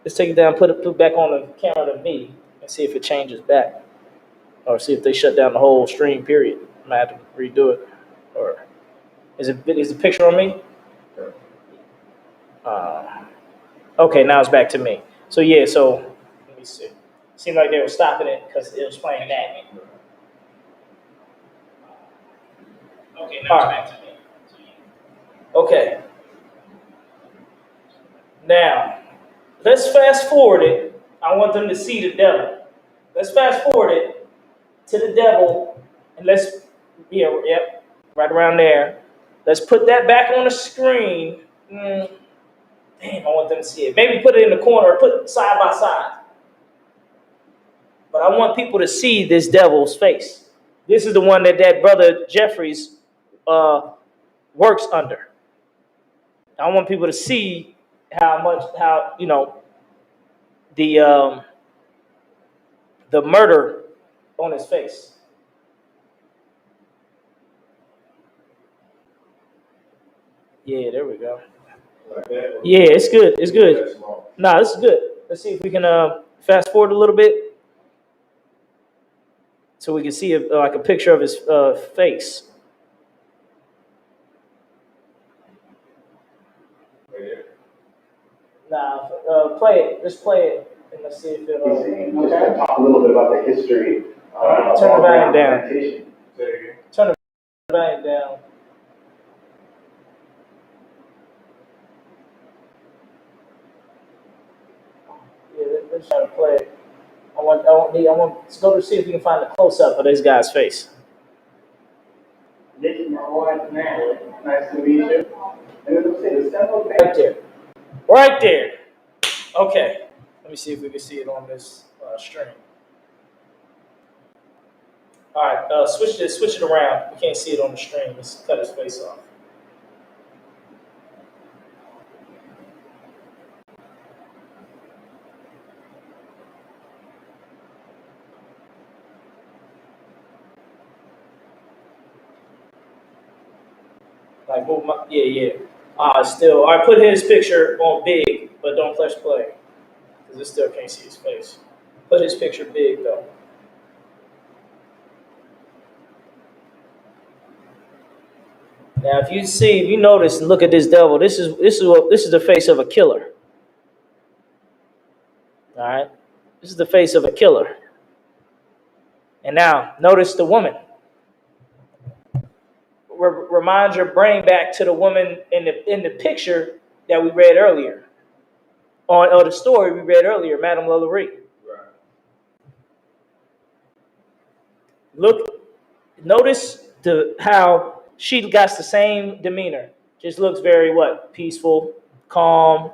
A: Let's take it down. Put it back on the camera to me and see if it changes back, or see if they shut down the whole stream. Period. I might have to redo it. Or is the picture on me? Okay, now it's back to me. So yeah, let me see. Seemed like they were stopping it because it was playing that. Okay, now it's back to me. Okay. Now, let's fast forward it. I want them to see the devil. Let's fast forward it to the devil, and let's, yeah, yep, right around there. Let's put that back on the screen. Damn, I want them to see it. Maybe put it in the corner, put it side by side. But I want people to see this devil's face. This is the one that brother Jeffries works under. I want people to see how the murder on his face. Yeah, there we go.
B: Like that?
A: Yeah, it's good. It's good.
B: That's small.
A: Nah, this is good. Let's see if we can fast forward a little bit so we can see like a picture of his face.
B: Right there.
A: Nah, play it. Just play it, and let's see if
C: He's
A: it'll.
C: saying, just to talk a little bit about the history of
A: Turn the volume down.
C: plantation.
B: Say it again.
A: Turn the volume down. Yeah, let's try to play it. I want let's go to see if we can find a close up of this guy's face.
H: This is my wife, Natalie. Nice to meet you. And then we'll say the several
A: Right there. Right there. Okay. Let me see if we can see it on this stream. All right. Switch it around. We can't see it on the stream. Let's cut his face off. Like, move my, yeah. Still. All right, put his picture on big, but don't press play. Because it still can't see his face. Put his picture big, though. Now, if you notice and look at this devil, this is the face of a killer. All right? This is the face of a killer. And now, notice the woman. Remind your brain back to the woman in the picture that we read earlier, or the story we read earlier, Madame LaLaurie.
B: Right.
A: Notice how she got the same demeanor. Just looks very peaceful, calm.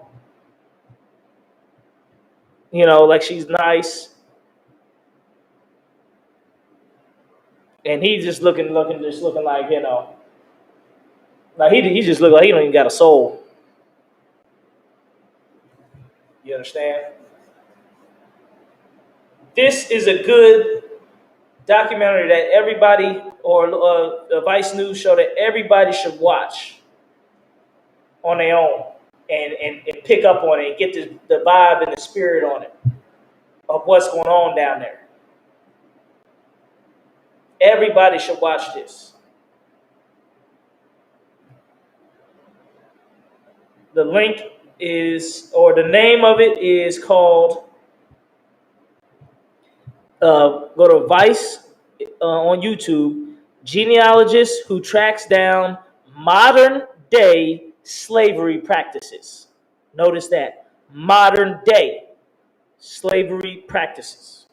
A: Like she's nice. And he's just looking like, like he just look like he don't even got a soul. You understand? This is a good documentary that everybody, or a Vice News show that everybody should watch on their own and pick up on it and get the vibe and the spirit on it of what's going on down there. Everybody should watch this. The link is, or the name of it is called, go to Vice on YouTube, genealogist who tracks down modern day slavery practices. Notice that, modern day slavery practices.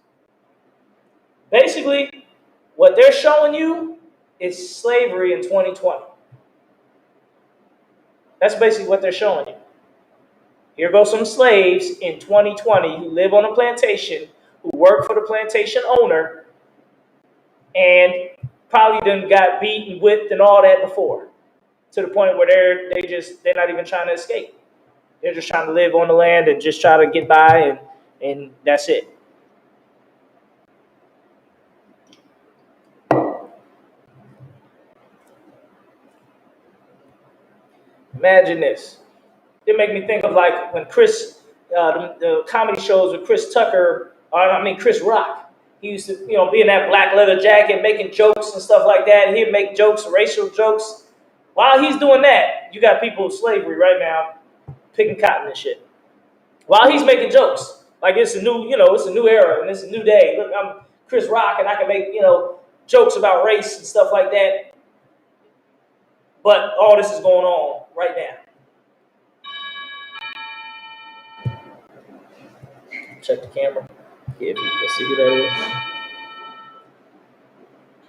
A: Basically, what they're showing you is slavery in 2020. That's basically what they're showing you. Here go some slaves in 2020 who live on a plantation, who work for the plantation owner, and probably done got beaten, whipped, and all that before, to the point where they're not even trying to escape. They're just trying to live on the land and just try to get by, and that's it. Imagine this. It make me think of like when the comedy shows with Chris Rock. He used to, be in that black leather jacket, making jokes and stuff like that. And he'd make jokes, racial jokes. While he's doing that, you got people with slavery right now picking cotton and shit. While he's making jokes, like it's a new era and it's a new day. Look, I'm Chris Rock and I can make, jokes about race and stuff like that. But all this is going on right now. Check the camera. Yeah, let's see who that is.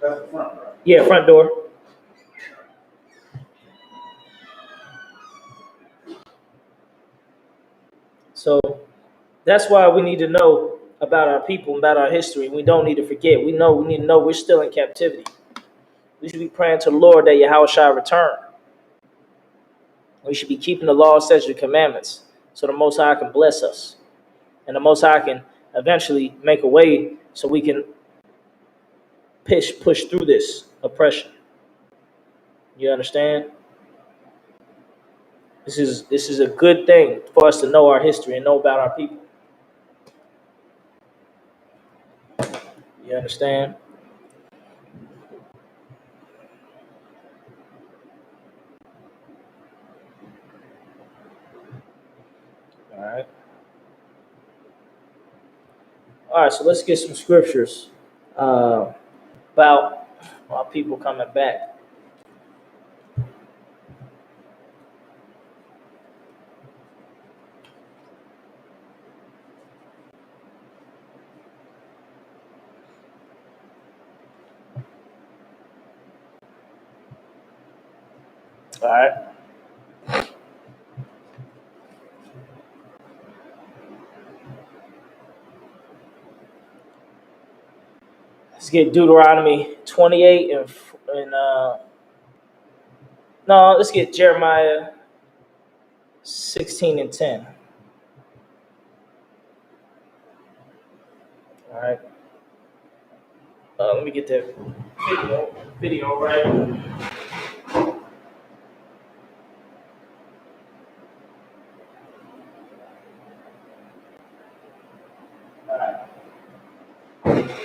B: That's the front, right?
A: Yeah, front door. So that's why we need to know about our people, about our history. We don't need to forget. We need to know we're still in captivity. We should be praying to the Lord that Yahweh shall return. We should be keeping the law, statutes, and commandments so the Most High can bless us. And the Most High can eventually make a way so we can push through this oppression. You understand? This is a good thing for us to know our history and know about our people. You understand? All right. All right, so let's get some scriptures about our people coming back. All right. Let's get Deuteronomy 28 and no, let's get Jeremiah 16 and 10. All right. Let me get that video right. All right.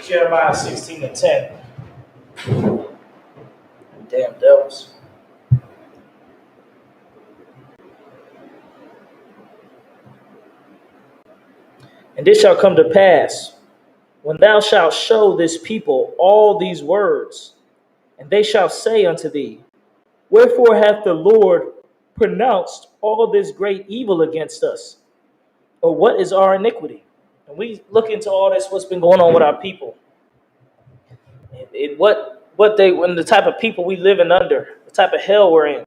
A: Jeremiah 16 and 10. Damn devils. And this shall come to pass when thou shalt show this people all these words, and they shall say unto thee, wherefore hath the Lord pronounced all this great evil against us? Or what is our iniquity? And we look into all this, what's been going on with our people, and what they, when the type of people we living under, the type of hell we're in.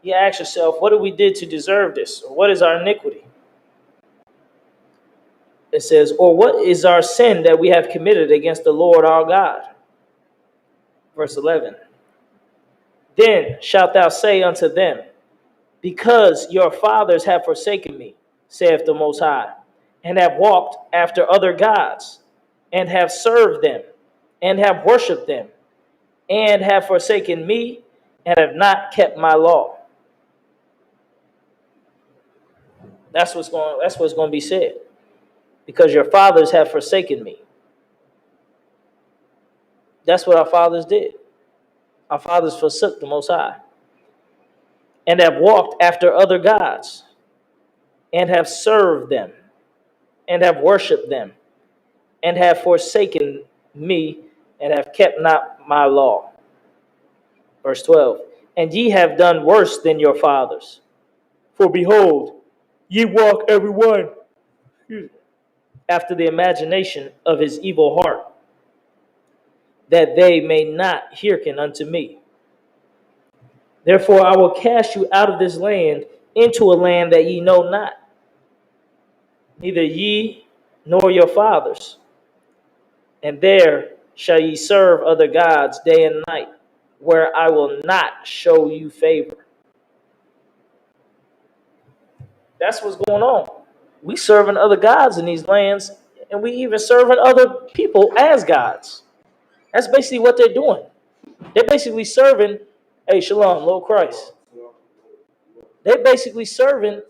A: You ask yourself, what did we did to deserve this? Or what is our iniquity? It says, or what is our sin that we have committed against the Lord our God? Verse 11. Then shalt thou say unto them, because your fathers have forsaken me, saith the Most High, and have walked after other gods, and have served them, and have worshipped them, and have forsaken me, and have not kept my law. That's what's going to be said. Because your fathers have forsaken me. That's what our fathers did. Our fathers forsook the Most High, and have walked after other gods, and have served them, and have worshipped them, and have forsaken me, and have kept not my law. Verse 12. And ye have done worse than your fathers. For behold, ye walk every one after the imagination of his evil heart, that they may not hearken unto me. Therefore I will cast you out of this land into a land that ye know not, neither ye nor your fathers. And there shall ye serve other gods day and night, where I will not show you favor. That's what's going on. We serving other gods in these lands, and we even serving other people as gods. That's basically what they're doing. They're basically serving, hey, shalom, Lord Christ. They're basically serving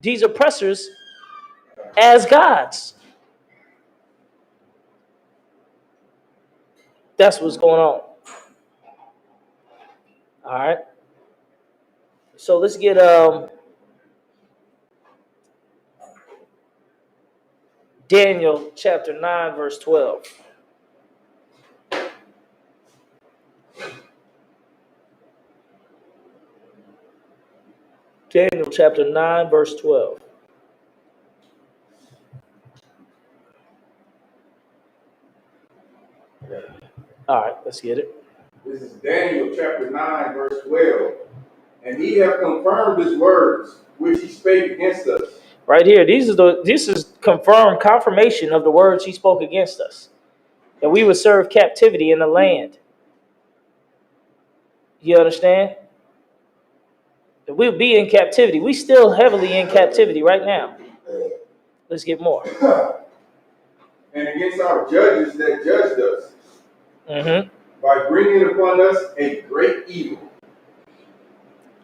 A: these oppressors as gods. That's what's going on. All right. So let's get Daniel chapter 9, verse 12. Daniel chapter 9, verse 12. All right, let's get it.
B: This is Daniel chapter 9, verse 12. And he hath confirmed his words, which he spake against us.
A: Right here, this is confirmation of the words he spoke against us, that we would serve captivity in the land. You understand? That we'll be in captivity. We still heavily in captivity right now. Let's get more.
B: And against our judges that judged us,
A: Mm-hmm.
B: by bringing upon us a great evil.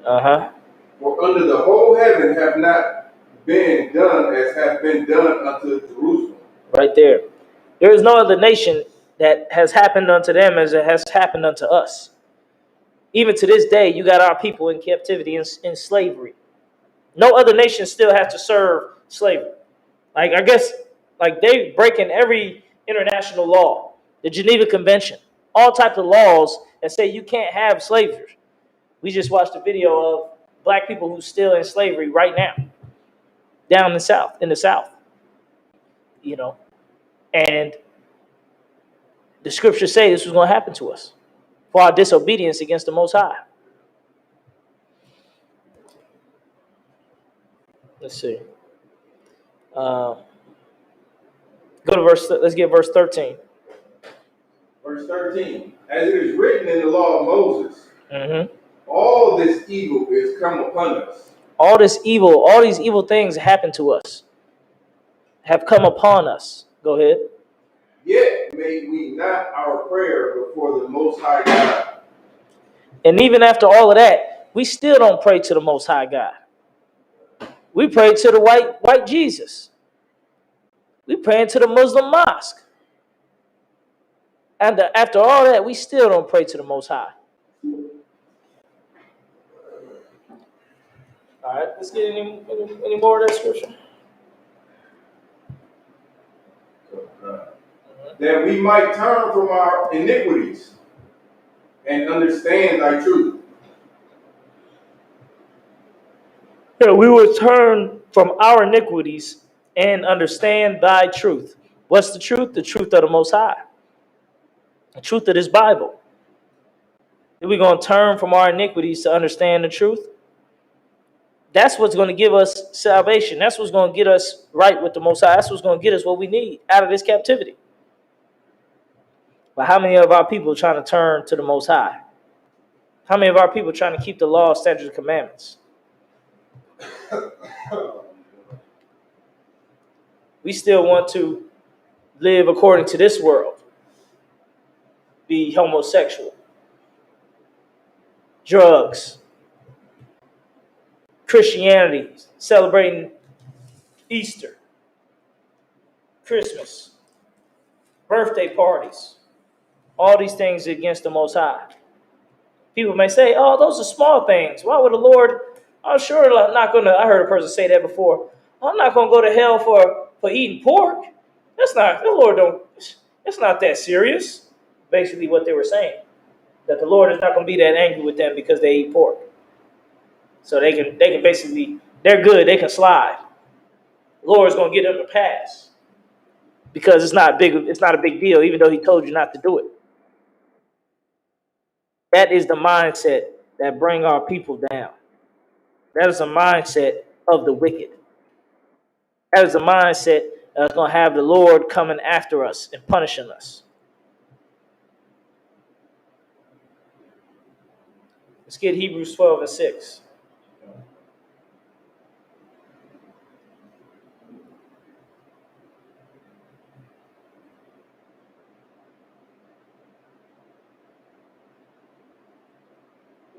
A: Uh-huh.
B: For under the whole heaven have not been done as have been done unto Jerusalem.
A: Right there. There is no other nation that has happened unto them as it has happened unto us. Even to this day, you got our people in captivity, in slavery. No other nation still has to serve slavery. Like, I guess, like they breaking every international law, the Geneva Convention, all types of laws that say you can't have slavery. We just watched a video of black people who's still in slavery right now, down in the South, you know. And the scriptures say this was going to happen to us for our disobedience against the Most High. Let's see. Go to let's get verse 13.
B: Verse 13. As it is written in the law of Moses,
A: Mm-hmm.
B: all this evil is come upon us.
A: All these evil things happen to us, have come upon us. Go ahead.
B: Yet made we not our prayer before the Most High God.
A: And even after all of that, we still don't pray to the Most High God. We pray to the white Jesus. We praying to the Muslim mosque. And after all that, we still don't pray to the Most High. All right, let's get any more of that scripture.
B: That we might turn from our iniquities and understand thy truth.
A: Yeah, we will turn from our iniquities and understand thy truth. What's the truth? The truth of the Most High. The truth of this Bible. Are we going to turn from our iniquities to understand the truth? That's what's going to give us salvation. That's what's going to get us right with the Most High. That's what's going to get us what we need out of this captivity. But how many of our people are trying to turn to the Most High? How many of our people are trying to keep the law, statutes, and commandments? We still want to live according to this world, be homosexual, drugs, Christianity, celebrating Easter, Christmas, birthday parties. All these things against the Most High. People may say, oh, those are small things. Why would the Lord, I'm sure not going to, I heard a person say that before, I'm not going to go to hell for eating pork. That's not, the Lord don't, it's not that serious. Basically what they were saying. That the Lord is not going to be that angry with them because they eat pork. So they can basically, they're good, they can slide. The Lord is going to get them to pass. Because it's not a big deal, even though he told you not to do it. That is the mindset that bring our people down. That is a mindset of the wicked. That is a mindset that's going to have the Lord coming after us and punishing us. Let's get Hebrews 12 and 6.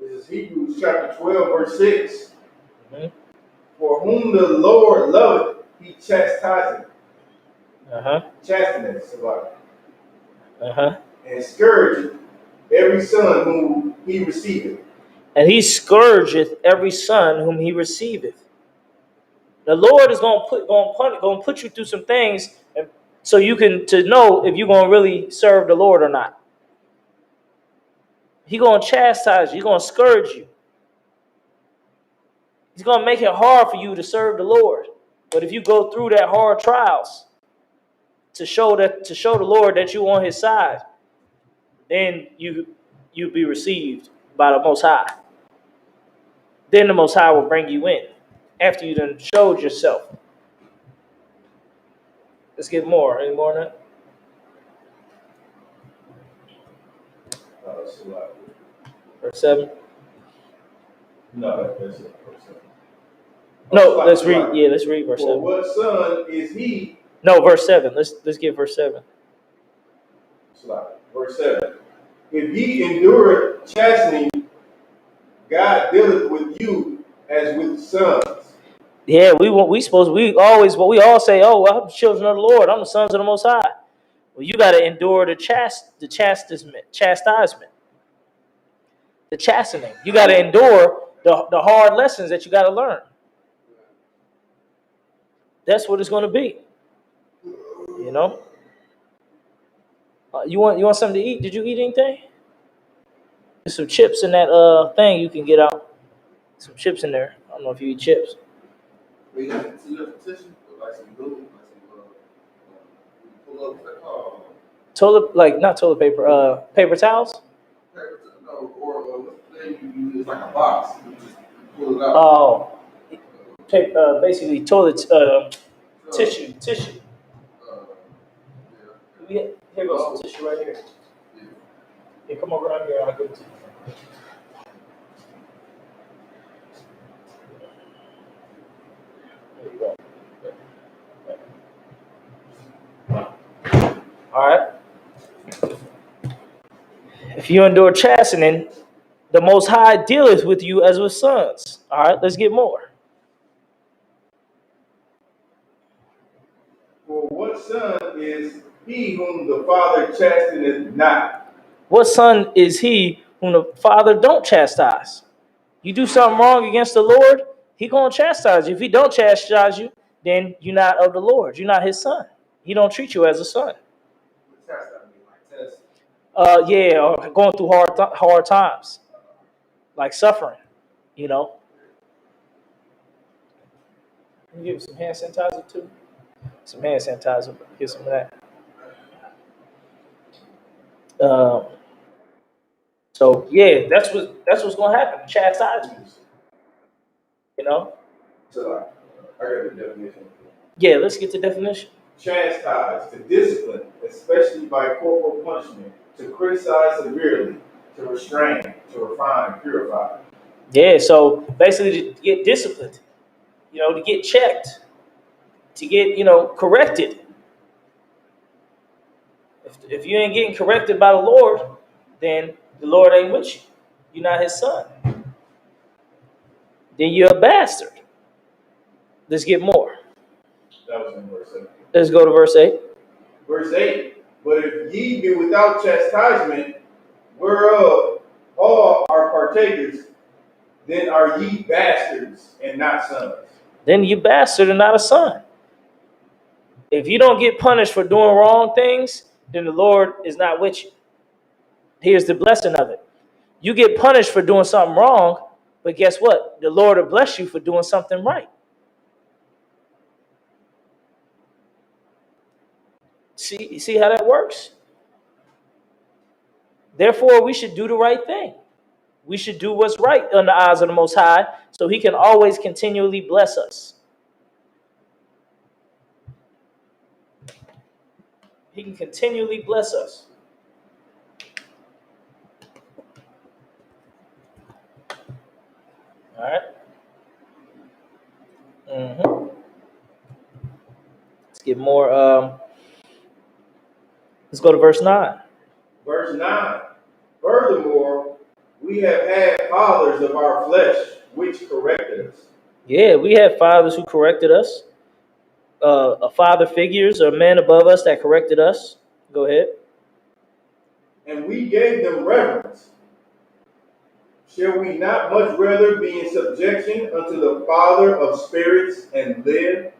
B: This is Hebrews chapter 12, verse 6.
A: Mm-hmm.
B: For whom the Lord loveth, he chastiseth. Chasteneth, somebody. And scourgeth every son whom he receiveth.
A: And he scourgeth every son whom he receiveth. The Lord is going to put you through some things so you can to know if you're going to really serve the Lord or not. He's going to chastise you. He's going to scourge you. He's going to make it hard for you to serve the Lord. But if you go through that hard trials to show the Lord that you're on his side, then you'll be received by the Most High. Then the Most High will bring you in after you done showed yourself. Let's get more. Any more than that? Verse 7.
B: No, that's it. Verse 7.
A: No, let's read. Yeah, let's read verse
B: For
A: 7.
B: what son is he?
A: No, verse 7. Let's get verse 7.
B: Verse 7. If ye endure chastening, God dealeth with you as with sons.
A: Yeah, we all say, oh, well, I'm the children of the Lord. I'm the sons of the Most High. Well, you got to endure the chastisement, the chastening. You got to endure the hard lessons that you got to learn. That's what it's going to be. You know. You want something to eat? Did you eat anything? There's some chips in that thing you can get out. Some chips in there. I don't know if you eat chips.
I: We got some tissue, like some glue, pull up the
A: Not toilet paper. Paper towels.
I: paper, no, or what thing you use like a box. You just pull it out.
A: Oh, basically toilet tissue.
I: Yeah.
A: Here goes some tissue right here. Yeah, come over around here. I'll give it to you. There you go. All right. If you endure chastening, the Most High dealeth with you as with sons. All right, let's get more.
B: For what son is he whom the Father chasteneth not?
A: What son is he whom the Father don't chastise? You do something wrong against the Lord, he gonna chastise you. If he don't chastise you, then you're not of the Lord. You're not his son. He don't treat you as a son. Yeah, or going through hard times, like suffering. You know. Can you give me some hand sanitizer too? Some hand sanitizer. Get some of that. So yeah, that's what's gonna happen. Chastisement. You know.
B: So I got the definition.
A: Yeah, let's get the definition.
B: Chastise, to discipline, especially by corporal punishment, to criticize severely, to restrain, to refine, purify.
A: Yeah, so basically to get disciplined, to get checked, to get, corrected. If you ain't getting corrected by the Lord, then the Lord ain't with you. You're not his son. Then you're a bastard. Let's get more.
B: That was in verse 7.
A: Let's go to verse 8.
B: Verse 8. But if ye be without chastisement, whereof all are partakers, then are ye bastards and not sons.
A: Then you bastard and not a son. If you don't get punished for doing wrong things, then the Lord is not with you. Here's the blessing of it. You get punished for doing something wrong, but guess what? The Lord will bless you for doing something right. See how that works? Therefore, we should do the right thing. We should do what's right in the eyes of the Most High, so he can always continually bless us. He can continually bless us. All right. Let's get more. Let's go to verse 9.
B: Verse 9. Furthermore, we have had fathers of our flesh, which corrected us.
A: Yeah, we had fathers who corrected us. Father figures or men above us that corrected us. Go ahead.
B: And we gave them reverence. Shall we not much rather be in subjection unto the Father of spirits and live?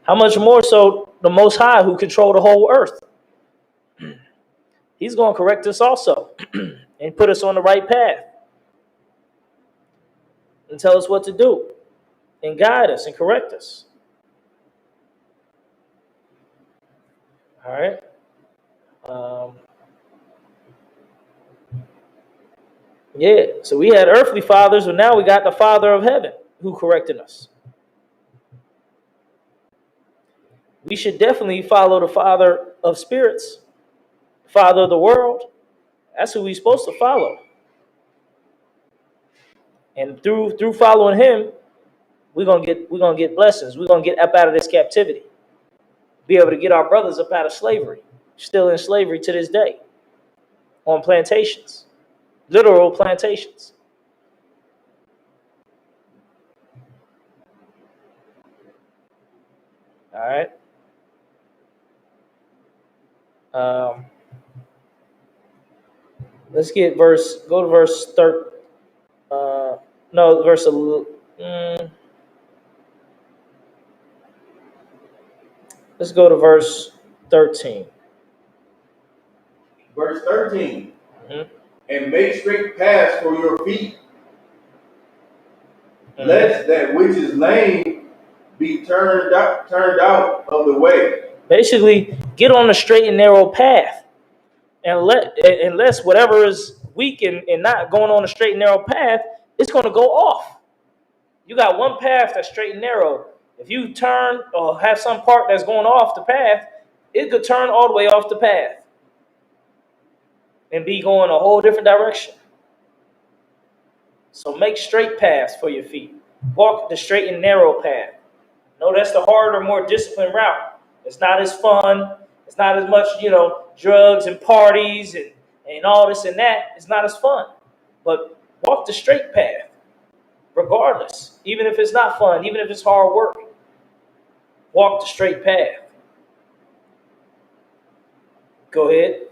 A: How much more so the Most High who control the whole earth? He's going to correct us also and put us on the right path and tell us what to do. and guide us and correct us. All right. Um, yeah. So we had earthly fathers, but now we got the Father of heaven who corrected us. We should definitely follow the Father of spirits, Father of the world. That's who we're supposed to follow. And through following him, we're gonna get blessings. We're gonna get up out of this captivity. Be able to get our brothers up out of slavery. Still in slavery to this day. On plantations. Literal plantations. All right. Um, let's get go to verse 13. No, verse. Let's go to verse 13.
B: Verse 13.
A: Mhm.
B: And make straight paths for your feet,
A: Mhm.
B: lest that which is lame be turned out of the way.
A: Basically, get on the straight and narrow path, and unless whatever is weak and not going on a straight and narrow path, it's going to go off. You got one path that's straight and narrow. If you turn or have some part that's going off the path, it could turn all the way off the path and be going a whole different direction. So make straight paths for your feet. Walk the straight and narrow path. No, that's the harder, more disciplined route. It's not as fun. It's not as much, drugs and parties and all this and that. It's not as fun. But walk the straight path, regardless. Even if it's not fun, even if it's hard work. Walk the straight path. Go ahead.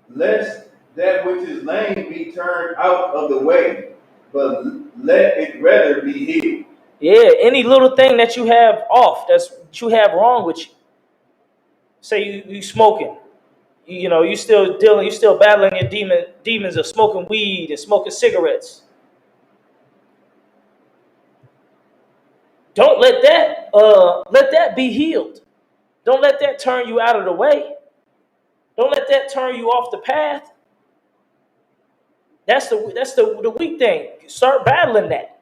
B: Lest that which is lame be turned out of the way, but let it rather be healed.
A: Yeah, any little thing that you have off, that you have wrong with you. Say you smoking. You still battling your demons of smoking weed and smoking cigarettes. Don't let that be healed. Don't let that turn you out of the way. Don't let that turn you off the path. That's the weak thing. Start battling that.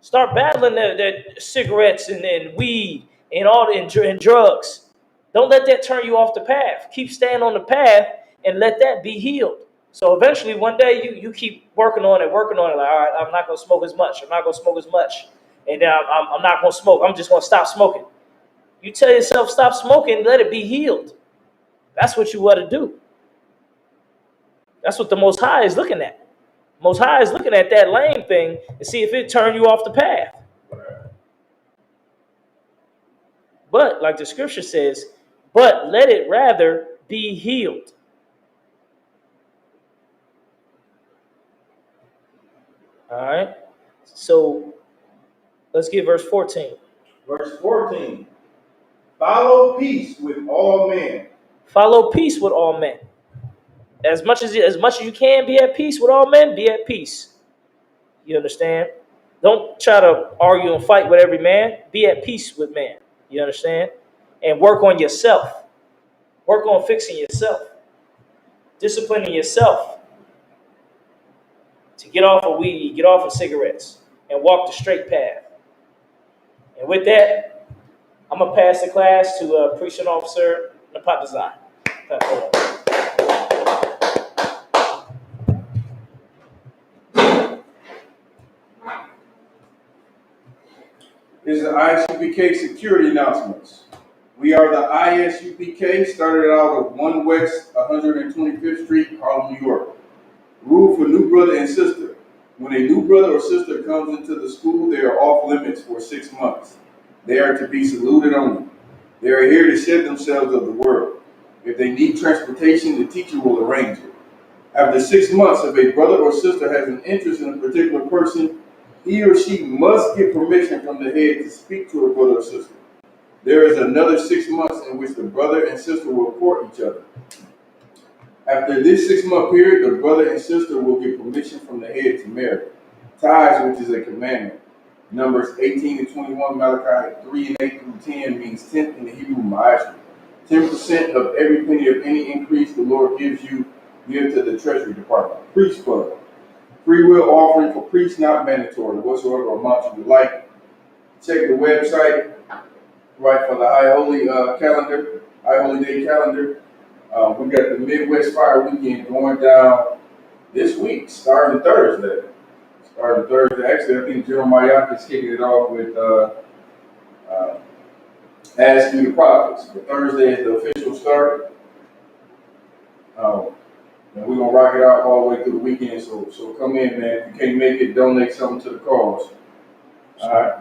A: Start battling the cigarettes and weed and and drugs. Don't let that turn you off the path. Keep staying on the path and let that be healed. So eventually, one day, you keep working on it. Like, all right, I'm not going to smoke as much. I'm not going to smoke as much. And then I'm not going to smoke. I'm just going to stop smoking. You tell yourself, stop smoking, let it be healed. That's what you want to do. That's what the Most High is looking at. Most High is looking at that lame thing and see if it turn you off the path. But, like the scripture says, but let it rather be healed. All right. So let's get verse 14.
B: Verse 14. Follow peace with all men.
A: Follow peace with all men. As much as you can be at peace with all men, be at peace. You understand? Don't try to argue and fight with every man. Be at peace with man. You understand? And work on yourself. Work on fixing yourself. Disciplining yourself to get off of weed, get off of cigarettes, and walk the straight path. And with that, I'm going to pass the class to Preaching Officer Napatazai.
B: Is the ISUPK security announcements. We are the ISUPK, started out of 1 West 125th Street, Harlem, New York. Rule for new brother and sister. When a new brother or sister comes into the school, they are off limits for 6 months. They are to be saluted only. They are here to shed themselves of the world. If they need transportation, the teacher will arrange it. After 6 months, if a brother or sister has an interest in a particular person, he or she must get permission from the head to speak to a brother or sister. There is another 6 months in which the brother and sister will court each other. After this 6-month period, the brother and sister will get permission from the head to marry. Tithes, which is a commandment. Numbers 18 and 21, Malachi 3 and 8 through 10 means tenth in the Hebrew ma'ashra. 10% of every penny of any increase the Lord gives you, give to the Treasury Department. Priest Club. Free will offering for priests not mandatory, whatsoever amount you would like. Check the website, right, for the High Holy calendar, High Holy Day calendar. We got the Midwest Fire Weekend going down this week, starting Thursday. Actually, I think Jeremiah is kicking it off with Ask You the Prophets. But Thursday is the official start. And we're gonna rock it out all the way through the weekend. So come in, man. If you can't make it, donate something to the cause. All right.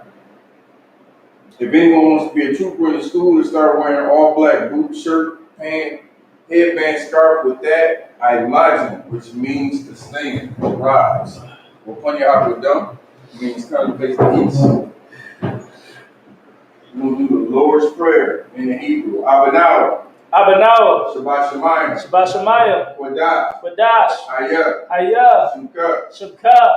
B: If anyone wants to be a trooper in the school to start wearing all black boots, shirt, pant, headband, scarf with that, I imagine, which means to stand or rise. Wapanyahakodam means contemplate the east. We'll do the Lord's Prayer in the Hebrew. Abanawa.
A: Abanawa.
B: Shabbat Shemayim.
A: Shabbat Shemayim.
B: Wadash.
A: Wadash.
B: Ayah.
A: Ayah.
B: Shukah.
A: Shukah.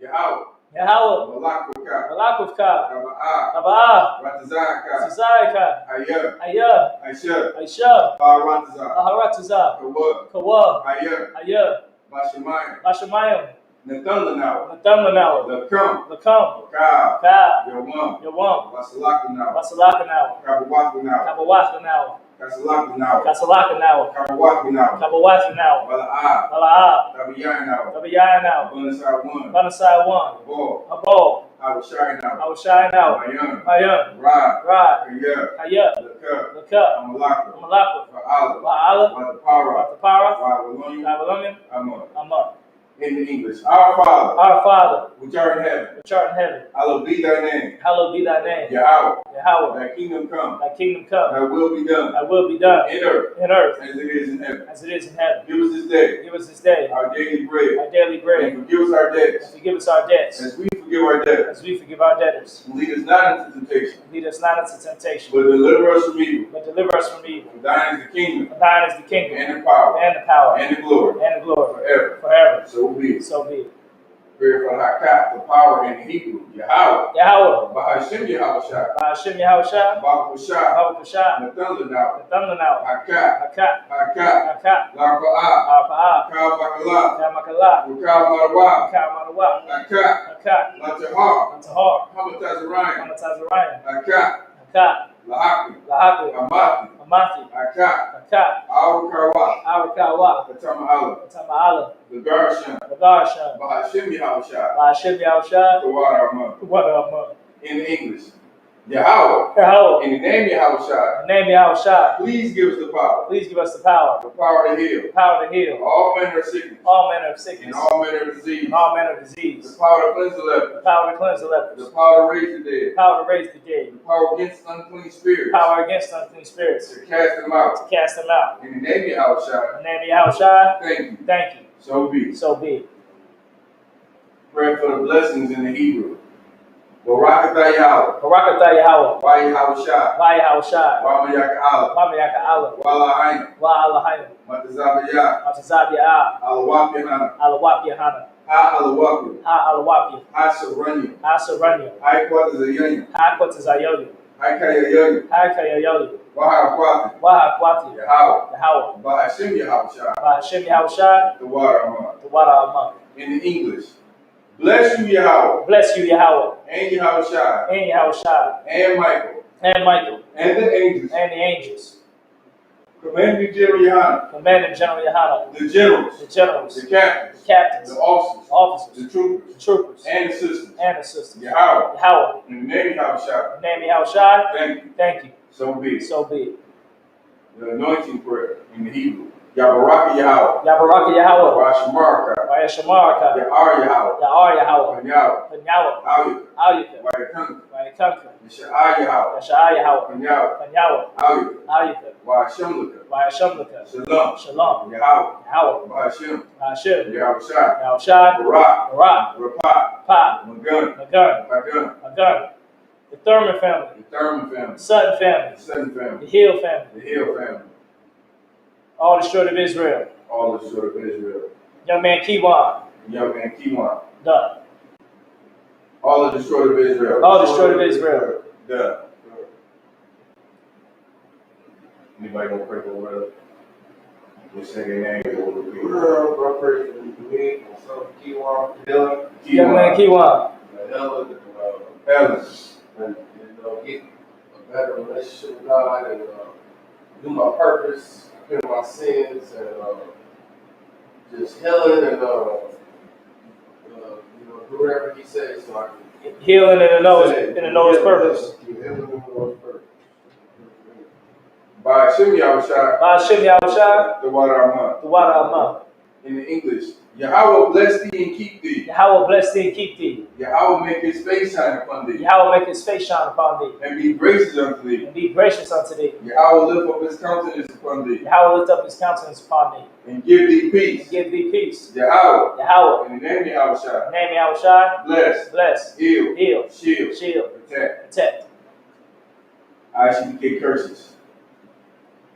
B: Yahweh.
A: Yahweh.
B: Malakukah.
A: Malakuvka.
B: Kaba'ah.
A: Kaba'ah.
B: Ratazakah.
A: Tizayaka.
B: Ayah.
A: Ayah.
B: Aisha.
A: Aisha.
B: Baharatazah.
A: Aharatazah.
B: Kawah.
A: Kawa.
B: Ayah.
A: Ayah.
B: Bashemayim.
A: Bashemayim.
B: Nathanlanawa.
A: Natamanawa.
B: Lakam.
A: Lakam.
B: Ka.
A: Ka.
B: Yawam.
A: Yawam.
B: Wasalakanawa.
A: Wasalakanawa.
B: Kabawakanawa.
A: Kabawakanawa.
B: Kasalakanawa.
A: Kasalakanawa.
B: Kabawakanawa.
A: Kabawakanawa.
B: Bala'ah.
A: Bala'ah.
B: Tabiyanawa.
A: Tabiyanawa.
B: Bunasai 1.
A: Banasai 1.
B: Ball.
A: Abol.
B: Awashayanawa.
A: Awashayanawa.
B: Mayan.
A: Mayan.
B: Rod.
A: Rod.
B: Kaya.
A: Kaya.
B: Lakah.
A: Lakah.
B: Amalaka.
A: Amalaka.
B: Ba'ala.
A: Ba'ala.
B: Watapara.
A: Watapara.
B: Wa'awalonium.
A: Babylonian.
B: Amun.
A: Amun.
B: In the English. Our Father,
A: Our Father,
B: which art in heaven,
A: which art in heaven,
B: hallowed be thy name.
A: hallowed be thy name.
B: Yahweh.
A: Yahweh.
B: Thy kingdom come.
A: Thy kingdom come.
B: Thy will be done.
A: Thy will be done
B: In earth.
A: in earth
B: As it is in heaven.
A: as it is in heaven.
B: Give us this day
A: Give us this day
B: our daily bread.
A: our daily bread.
B: And forgive us our
A: And
B: debts.
A: forgive us our debts
B: As we forgive our debtors.
A: as we forgive our debtors.
B: And lead us not into temptation.
A: Lead us not into temptation,
B: But deliver us from evil.
A: but deliver us from evil.
B: For thine is the kingdom.
A: For thine is the kingdom
B: And the power.
A: and the power
B: And the glory.
A: and the glory
B: Forever.
A: forever.
B: So be it.
A: So be it.
B: Prayer for Hakat, the power in Hebrew. Yahweh.
A: Yahweh.
B: Bahashim Yahweh.
A: Ba'ashem Yahushua.
B: Baruch Shah.
A: Baruch Shah.
B: Nathanawa.
A: Nathanawa.
B: Hakat.
A: Hakat.
B: Hakat.
A: Hakat.
B: Larba'ah.
A: Arpa'ah.
B: Kal Makala.
A: Kamakala.
B: Rukal Marwa.
A: Kamanawa.
B: Hakat.
A: Hakat.
B: Latahar.
A: Antahar.
B: Hamatazariah.
A: Amatazariah.
B: Hakat.
A: Hakat.
B: Lahaki.
A: Lahaki.
B: Amati.
A: Amathi.
B: Hakat.
A: Hakat.
B: Arukawa.
A: Arakawa.
B: Katama'ala.
A: Tama'ala.
B: The Garshan.
A: Nagarshan.
B: Bahashim Yahushua.
A: Ba'ashem Yahushua.
B: The water of
A: What
B: in English. Yahweh.
A: Yahweh.
B: In the name Yahushua.
A: In the name Yahushua.
B: Please give us the power.
A: Please give us the power.
B: The power to heal.
A: The power to heal
B: All manner of sickness.
A: all manner of
B: And
A: sickness
B: all manner of disease.
A: and all manner of
B: The
A: disease.
B: power to cleanse the leper.
A: The power to cleanse the
B: The
A: lepers.
B: power to raise the
A: The
B: dead.
A: power to raise the dead.
B: The power against unclean spirits.
A: Power against unclean spirits.
B: To cast them out.
A: To cast them out.
B: In the name of Yahushua.
A: In the name of Yahushua.
B: Thank you.
A: Thank you.
B: So be it.
A: So be it.
B: Pray for the blessings in the Hebrew. Barakatah Yahweh.
A: Barakatah Yahweh.
B: Wa Yahushua.
A: Wa Yahushua.
B: Wa Mayaka Allah.
A: Wa Mayaka Allah.
B: Wa Lahaina.
A: Wa Allahayim.
B: Matazabaya.
A: Matazabiyah.
B: Alawapihana.
A: Alawap Yahana.
B: Ha Alawapi.
A: Ha Alawapia.
B: Ha Saranya.
A: Ha Saranya.
B: Ha Kwatazayanya.
A: Ha Kwatazayoyu.
B: Ha Kayayanya.
A: Ha Kayayoyu.
B: Wa Kwati.
A: Wa Kwati.
B: Yahweh.
A: Yahweh.
B: Bahashim Yahushua.
A: Ba'ashem Yahushua.
B: The water among.
A: The water among.
B: In the English. Bless you, Yahweh.
A: Bless you, Yahweh.
B: And Yahushua.
A: And Yahushua.
B: And Michael.
A: And Michael.
B: And the angels.
A: And the angels.
B: Commanding General Yohana.
A: Commanding General Yohana.
B: The generals.
A: The generals.
B: The captains.
A: The captains.
B: The officers.
A: Officers.
B: The troopers.
A: The troopers.
B: And the sisters.
A: And assistants.
B: Yahweh.
A: Yahweh.
B: In the name of Yahushua.
A: In the name of Yahushua.
B: Thank you.
A: Thank you.
B: So be it.
A: So be it.
B: The anointing prayer in the Hebrew. Yabaraka Yahweh.
A: Yabaraka Yahweh.
B: Washamaraka.
A: Vayashamaraka.
B: Yahar Yahweh.
A: Ya'ar Yahweh.
B: Panyawa.
A: Panyawa.
B: Auyuka.
A: Auyuka.
B: Wayakanka.
A: Vayakanka.
B: Yasha'ah Yahweh.
A: Yasha'ah Yahweh.
B: Panyawa.
A: Panyawa.
B: Auyuka.
A: Auyuka.
B: Washamluka.
A: Vayashamlaka.
B: Shalom.
A: Shalom.
B: Yahweh.
A: Yahweh.
B: Bahashim.
A: Hashem.
B: Yahushua.
A: Yahushua.
B: Barak.
A: Barak.
B: Rapat.
A: Pa.
B: Magun.
A: Magun.
B: Magun.
A: Magun. The Thurman family.
B: The Thurman family.
A: The Sutton family.
B: The Sutton family.
A: The Hill family.
B: The Hill family.
A: All the children of Israel.
B: All the children of Israel.
A: Young man Kiwan.
B: Young man Kiwan.
A: Done.
B: All of the children of Israel.
A: All the children of Israel.
B: Done. Anybody gonna pray for brother? Just say their name or repeat.
I: I pray for me, my son Kiwan, Dylan,
A: Young man Kiwan.
I: Ellen,
B: Ellen.
I: and get a better relationship with God and do my purpose, repent my sins, and just healing and do whatever He says so I can
A: Healing in the Noah's purpose.
I: Healing in the Lord's purpose.
B: By Hashem Yahushua.
A: By Hashem Yahushua.
B: The water Armah.
A: The water Armah.
B: In the English, Yahweh bless thee and keep thee.
A: Yahweh bless thee and keep thee.
B: Yahweh make his face shine upon thee.
A: Yahweh make his face shine upon thee.
B: And be gracious unto thee.
A: And be gracious unto thee.
B: Yahweh lift up his countenance upon thee.
A: Yahweh lift up his countenance upon thee.
B: And give thee peace.
A: And give thee peace.
B: Yahweh.
A: Yahweh.
B: In the name of Yahushua.
A: In the name of Yahushua.
B: Bless.
A: Bless.
B: Heal.
A: Heal.
B: Shield.
A: Shield.
B: Protect.
A: Protect.
B: ISUPK curses.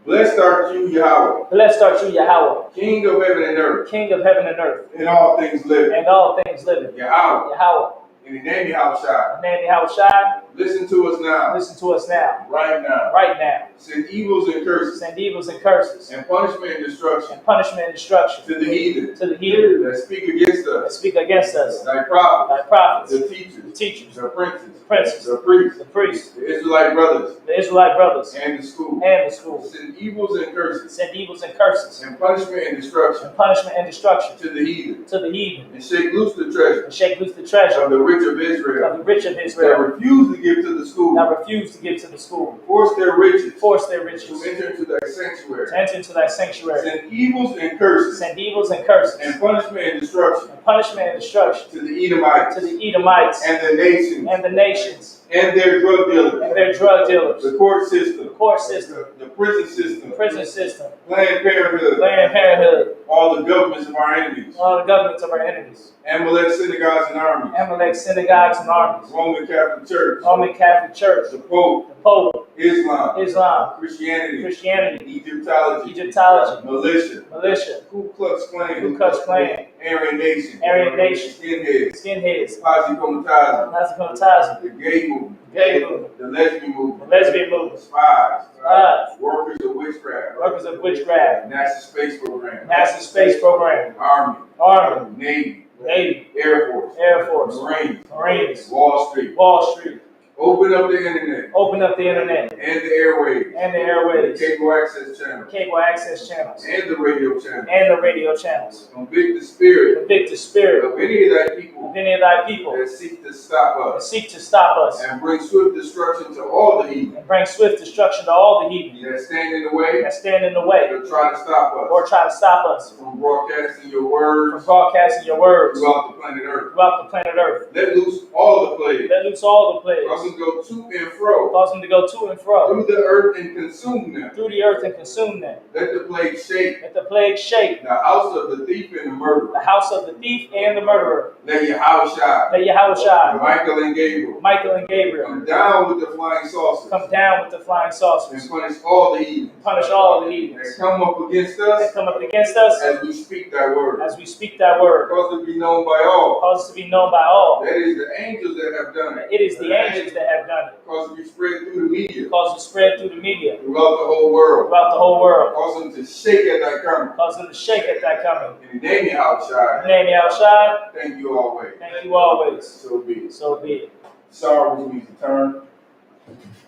B: Blessed art you, Yahweh.
A: Blessed art you, Yahweh.
B: King of heaven and earth.
A: King of heaven and earth.
B: And all things living.
A: And all things living.
B: Yahweh.
A: Yahweh.
B: In the name of Yahushua.
A: In the name of Yahushua.
B: Listen to us now.
A: Listen to us now.
B: Right now.
A: Right now.
B: Send evils and curses.
A: Send evils and curses.
B: And punishment and destruction.
A: And punishment and destruction.
B: To the heathen.
A: To the heathen.
B: That speak against
A: That
B: us.
A: speak against us.
B: Thy prophets.
A: Thy prophets.
B: The teachers.
A: The teachers.
B: The princes.
A: Princes.
B: The priests.
A: The priests.
B: The Israelite brothers.
A: The Israelite brothers.
B: And the school.
A: And the school.
B: Send evils and curses.
A: Send evils and curses.
B: And punishment and destruction.
A: And punishment and destruction.
B: To the heathen.
A: To the heathen.
B: And shake loose the treasure.
A: And shake loose the treasure.
B: Of the rich of Israel.
A: Of the rich of
B: That
A: Israel.
B: refuse to give to the school.
A: That refuse to give to the school.
B: Force their riches.
A: Force their riches.
B: To enter into thy sanctuary.
A: To enter into thy sanctuary.
B: Send evils and curses.
A: Send evils and curses.
B: And punishment and destruction.
A: And punishment and destruction.
B: To the Edomites.
A: To the Edomites.
B: And the nations.
A: And the nations.
B: And their drug dealers.
A: And their drug dealers.
B: The court system.
A: The court system.
B: The prison system.
A: The prison system.
B: Planned Parenthood.
A: Planned Parenthood.
B: All the governments of our enemies.
A: All the governments of our enemies.
B: Amalek synagogues and armies.
A: Amalek synagogues and armies.
B: Roman Catholic Church.
A: Roman Catholic Church.
B: The Pope.
A: The Pope.
B: Islam.
A: Islam.
B: Christianity.
A: Christianity.
B: Egyptology.
A: Egyptology.
B: Militia.
A: Militia.
B: Ku Klux Klan.
A: Ku Klux Klan.
B: Aryan Nation.
A: Aryan Nation.
B: Skinheads.
A: Skinheads.
B: Posse Comitatus.
A: Nazi Comitatus.
B: The gay movement.
A: Gay movement.
B: The lesbian movement.
A: The lesbian movement.
B: Spies.
A: Spies.
B: Workers of witchcraft.
A: Workers of witchcraft.
B: NASA space program.
A: NASA space program.
B: Army.
A: Army.
B: Navy.
A: Navy.
B: Air Force.
A: Air Force.
B: Marines.
A: Marines.
B: Wall Street.
A: Wall Street.
B: Open up the internet.
A: Open up the internet.
B: And the airwaves.
A: And the airwaves.
B: Cable access channels.
A: Cable access channels.
B: And the radio channels.
A: And the radio channels.
B: Convict the spirit.
A: Convict the spirit
B: of any of thy people.
A: Of any of thy people.
B: That seek to stop
A: That
B: us.
A: seek to stop us.
B: And bring swift destruction to all the heathen.
A: And bring swift destruction to all the heathen.
B: That stand in the way.
A: That stand in the way.
B: To try to stop us.
A: Or try to stop us.
B: From broadcasting your words.
A: From broadcasting your words.
B: Throughout the planet Earth.
A: Throughout the planet Earth.
B: Let loose all the plagues.
A: Let loose all the plagues.
B: Cause them to go to and fro.
A: Cause them to go to and fro.
B: Through the earth and consume them.
A: Through the earth and consume them.
B: Let the plague shake.
A: Let the plague shake.
B: The house of the thief and the murderer.
A: The house of the thief and the murderer.
B: Let Yahushua.
A: Let Yahushua.
B: Michael and Gabriel.
A: Michael and Gabriel.
B: Come down with the flying saucers.
A: Come down with the flying saucers.
B: And punish all the heathens.
A: Punish all the heathens.
B: And come up against us.
A: That come up against us.
B: As we speak thy word.
A: As we speak thy word.
B: Cause it to be known by all.
A: Cause it to be known by all.
B: That is the angels that have done it.
A: It is the angels that have done it.
B: Cause it to be spread through the media.
A: Cause it to spread through the media.
B: Throughout the whole world.
A: Throughout the whole world.
B: Cause them to shake at thy coming.
A: Cause them to shake at thy coming.
B: In the name of Yahushua.
A: In the name of Yahushua.
B: Thank you always.
A: Thank you always.
B: So be it.
A: So be it.
B: Sorry, we need to turn.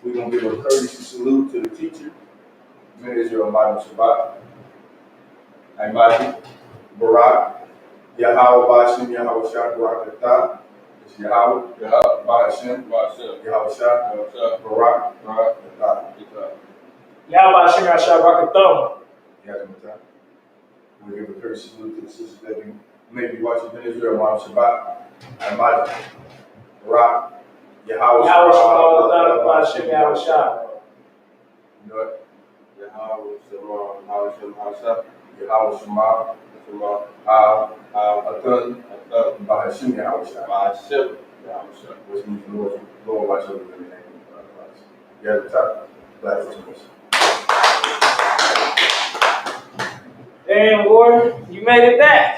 B: We're going to give a courtesy salute to the teacher, Minister Madam Shabbat. Imagine Barak, Yahweh Bashim, Yahweh Shah, Barak Atah. It's Yahweh, Bashim, Yahweh Shah, Barak, Atah.
A: Yahweh Hashem Yahshua Barakathon.
B: Yazmatah. We give a courtesy salute to the sisters that may be watching Israel on Shabbat. Imagine Barak. Yahweh
A: Shema Hashem Yahweh Shah.
B: You know what?
I: Yahweh Shema,
B: Yahweh Shema, Atun, Bahashim Yahweh Shah. Which means Lord watch over them in the name of Christ. You have the top, black Christmas.
A: man, boy, you made it back.